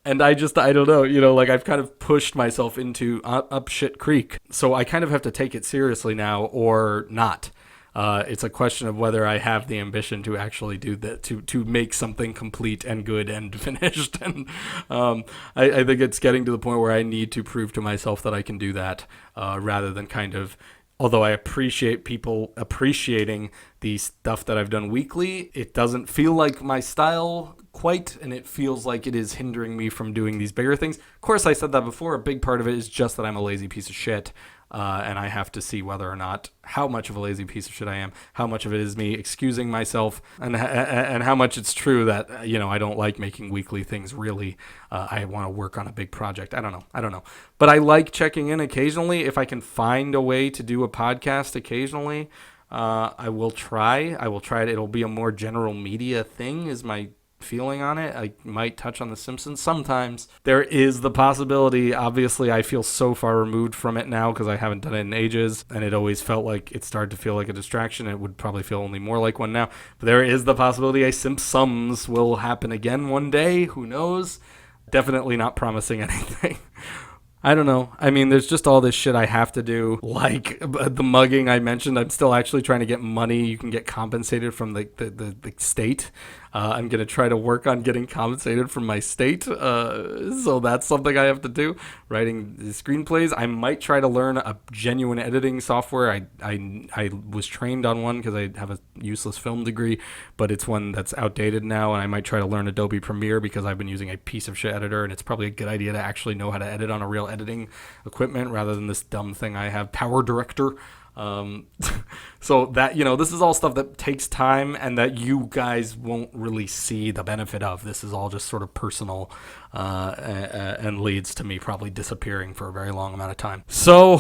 S2: And I don't know, I've kind of pushed myself into up shit creek. So I kind of have to take it seriously now or not. It's a question of whether I have the ambition to actually do that, to make something complete and good and finished. And I think it's getting to the point where I need to prove to myself that I can do that, rather than kind of, although I appreciate people appreciating the stuff that I've done weekly, it doesn't feel like my style quite, and it feels like it is hindering me from doing these bigger things. Of course, I said that before. A big part of it is just that I'm a lazy piece of shit. and I have to see whether or not how much of a lazy piece of shit I am, how much of it is me excusing myself, and how much it's true that I don't like making weekly things. Really, I want to work on a big project. I don't know, but I like checking in occasionally. If I can find a way to do a podcast occasionally, I will try. it. It'll be a more general media thing, is my feeling on it. I might touch on The Simpsons sometimes. There is the possibility. Obviously, I feel so far removed from it now because I haven't done it in ages, and it always felt like it started to feel like a distraction. It would probably feel only more like one now. But there is the possibility a Simpsons will happen again one day. Who knows? Definitely not promising anything. I don't know. I mean, there's just all this shit I have to do, like the mugging I mentioned. I'm still actually trying to get money. You can get compensated from the state. I'm going to try to work on getting compensated from my state. So that's something I have to do. Writing the screenplays. I might try to learn a genuine editing software. I was trained on one because I have a useless film degree, but it's one that's outdated now. And I might try to learn Adobe Premiere because I've been using a piece of shit editor. And it's probably a good idea to actually know how to edit on a real editing equipment rather than this dumb thing I have, Power Director. So that, this is all stuff that takes time and that you guys won't really see the benefit of. This is all just sort of personal, and leads to me probably disappearing for a very long amount of time. So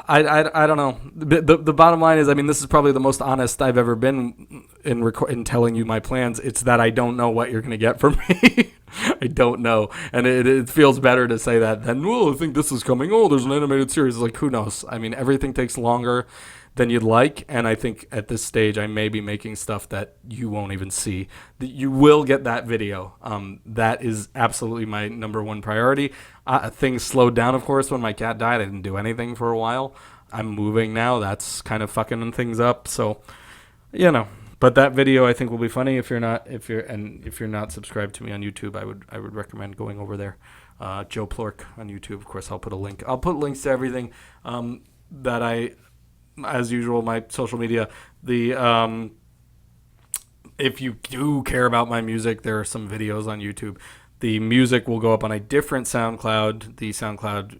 S2: I don't know. The bottom line is, I mean, this is probably the most honest I've ever been in telling you my plans. It's that I don't know what you're going to get from me. I don't know. And it feels better to say that than, I think this is coming. There's an animated series. It's like, who knows? I mean, everything takes longer than you'd like. And I think at this stage, I may be making stuff that you won't even see. You will get that video. That is absolutely my number one priority. Things slowed down, of course, when my cat died. I didn't do anything for a while. I'm moving now. That's kind of fucking things up. So, But that video I think will be funny. If you're not subscribed to me on YouTube, I would recommend going over there. Joe Plork on YouTube. Of course, I'll put a link. I'll put links to everything that I, as usual, my social media. If you do care about my music, there are some videos on YouTube. The music will go up on a different SoundCloud. The SoundCloud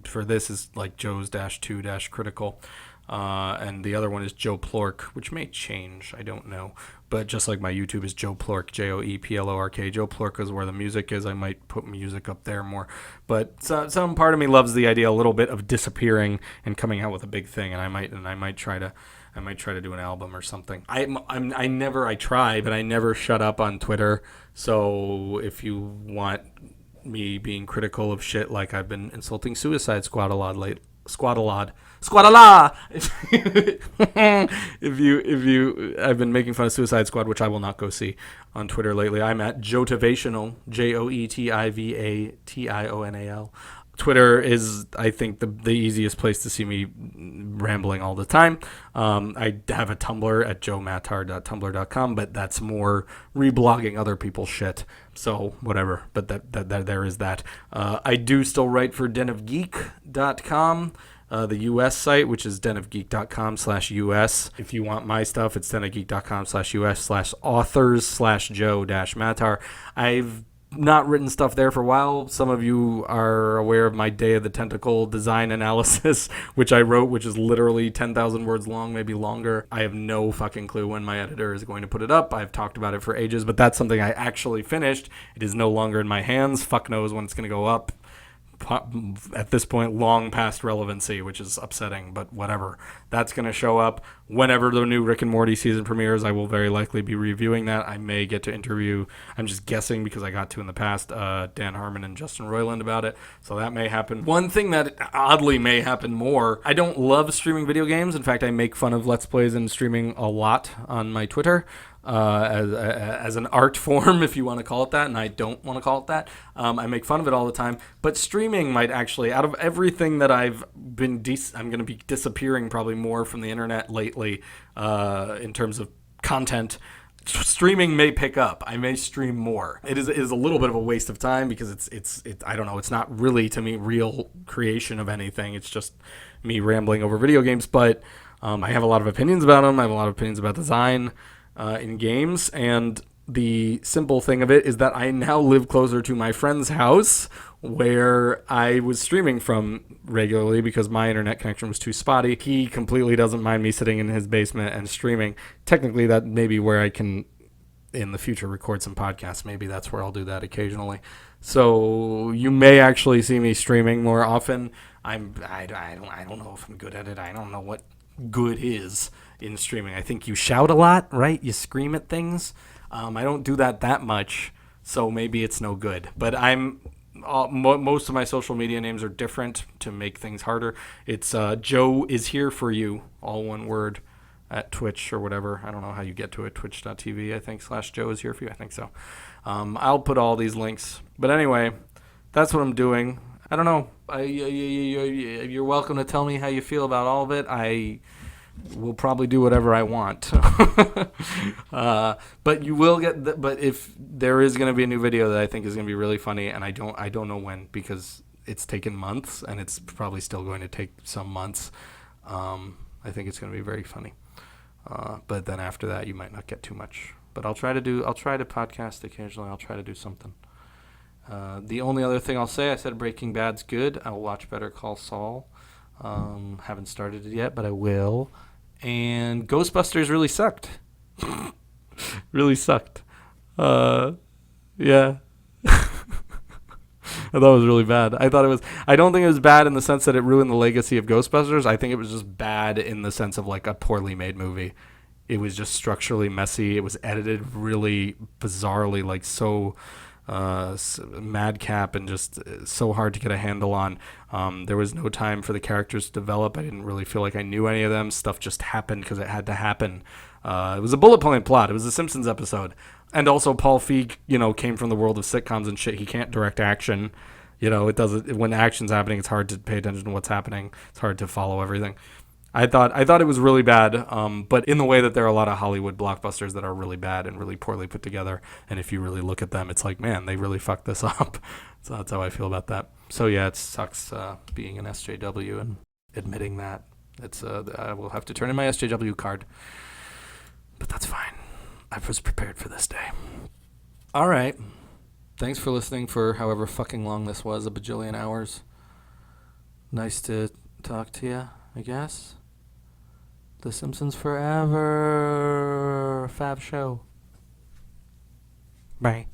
S2: for this is like Joe's-2-critical. And the other one is Joe Plork, which may change. I don't know. But just like my YouTube is Joe Plork, Joeplork. Joe Plork is where the music is. I might put music up there more. But some part of me loves the idea a little bit of disappearing and coming out with a big thing. And I might try to do an album or something. I try, but I never shut up on Twitter. So if you want me being critical of shit, like I've been insulting Suicide Squad a lot lately. Squad-a-la. I've been making fun of Suicide Squad, which I will not go see on Twitter lately. I'm at Joetivational, Joetivational. Twitter is, I think, the easiest place to see me rambling all the time. I have a Tumblr at joematar.tumblr.com, but that's more reblogging other people's shit. So whatever. But that there is that. I do still write for denofgeek.com. The US site, which is denofgeek.com/US. If you want my stuff, it's denofgeek.com/US/authors/Joe-Matar. I've not written stuff there for a while. Some of you are aware of my Day of the Tentacle design analysis, which I wrote, which is literally 10,000 words long, maybe longer. I have no fucking clue when my editor is going to put it up. I've talked about it for ages, but that's something I actually finished. It is no longer in my hands. Fuck knows when it's going to go up. At this point, long past relevancy, which is upsetting, but whatever. That's going to show up whenever the new Rick and Morty season premieres. I will very likely be reviewing that. I may get to interview, I'm just guessing because I got to in the past, Dan Harmon and Justin Roiland about it, so that may happen. One thing that oddly may happen more, I don't love streaming video games. In fact, I make fun of Let's Plays and streaming a lot on my Twitter. As an art form, if you want to call it that, and I don't want to call it that. I make fun of it all the time, but streaming might actually, out of everything that I've been, I'm going to be disappearing probably more from the internet lately in terms of content. Streaming may pick up. I may stream more. It is a little bit of a waste of time because it's I don't know. It's not really to me real creation of anything. It's just me rambling over video games. But I have a lot of opinions about them. I have a lot of opinions about design in games, and the simple thing of it is that I now live closer to my friend's house, where I was streaming from regularly because my internet connection was too spotty. He completely doesn't mind me sitting in his basement and streaming. Technically, that may be where I can, in the future, record some podcasts. Maybe that's where I'll do that occasionally. So you may actually see me streaming more often. I don't know if I'm good at it. I don't know what good is in streaming. I think you shout a lot, right? You scream at things. I don't do that much, so maybe it's no good. But most of my social media names are different to make things harder. It's Joe is here for you, all one word, at Twitch or whatever. I don't know how you get to it. Twitch.tv, I think, /Joe is here for you. I think so. I'll put all these links. But anyway, that's what I'm doing. I don't know. You're welcome to tell me how you feel about all of it. I will probably do whatever I want. But you will get. But if there is going to be a new video that I think is going to be really funny, and I don't know when, because it's taken months and it's probably still going to take some months. I think it's going to be very funny. But then after that, you might not get too much. But I'll try to podcast occasionally. I'll try to do something. The only other thing I'll say, I said Breaking Bad's good. I'll watch Better Call Saul. Haven't started it yet, but I will. And Ghostbusters really sucked. Really sucked. Yeah. I thought it was really bad. I don't think it was bad in the sense that it ruined the legacy of Ghostbusters. I think it was just bad in the sense of like a poorly made movie. It was just structurally messy. It was edited really bizarrely, like so madcap and just so hard to get a handle on. There was no time for the characters to develop. I didn't really feel like I knew any of them. Stuff just happened because it had to happen. It was a bullet point plot. It was a Simpsons episode. And also Paul Feig, came from the world of sitcoms and shit. He can't direct action. It doesn't. When action's happening, it's hard to pay attention to what's happening. It's hard to follow everything. I thought it was really bad, but in the way that there are a lot of Hollywood blockbusters that are really bad and really poorly put together. And if you really look at them, it's like, man, they really fucked this up. So that's how I feel about that. So yeah, it sucks being an SJW and admitting that. I will have to turn in my SJW card, but that's fine. I was prepared for this day. All right. Thanks for listening for however fucking long this was, a bajillion hours. Nice to talk to you, I guess. The Simpsons forever. Fab show. Bye.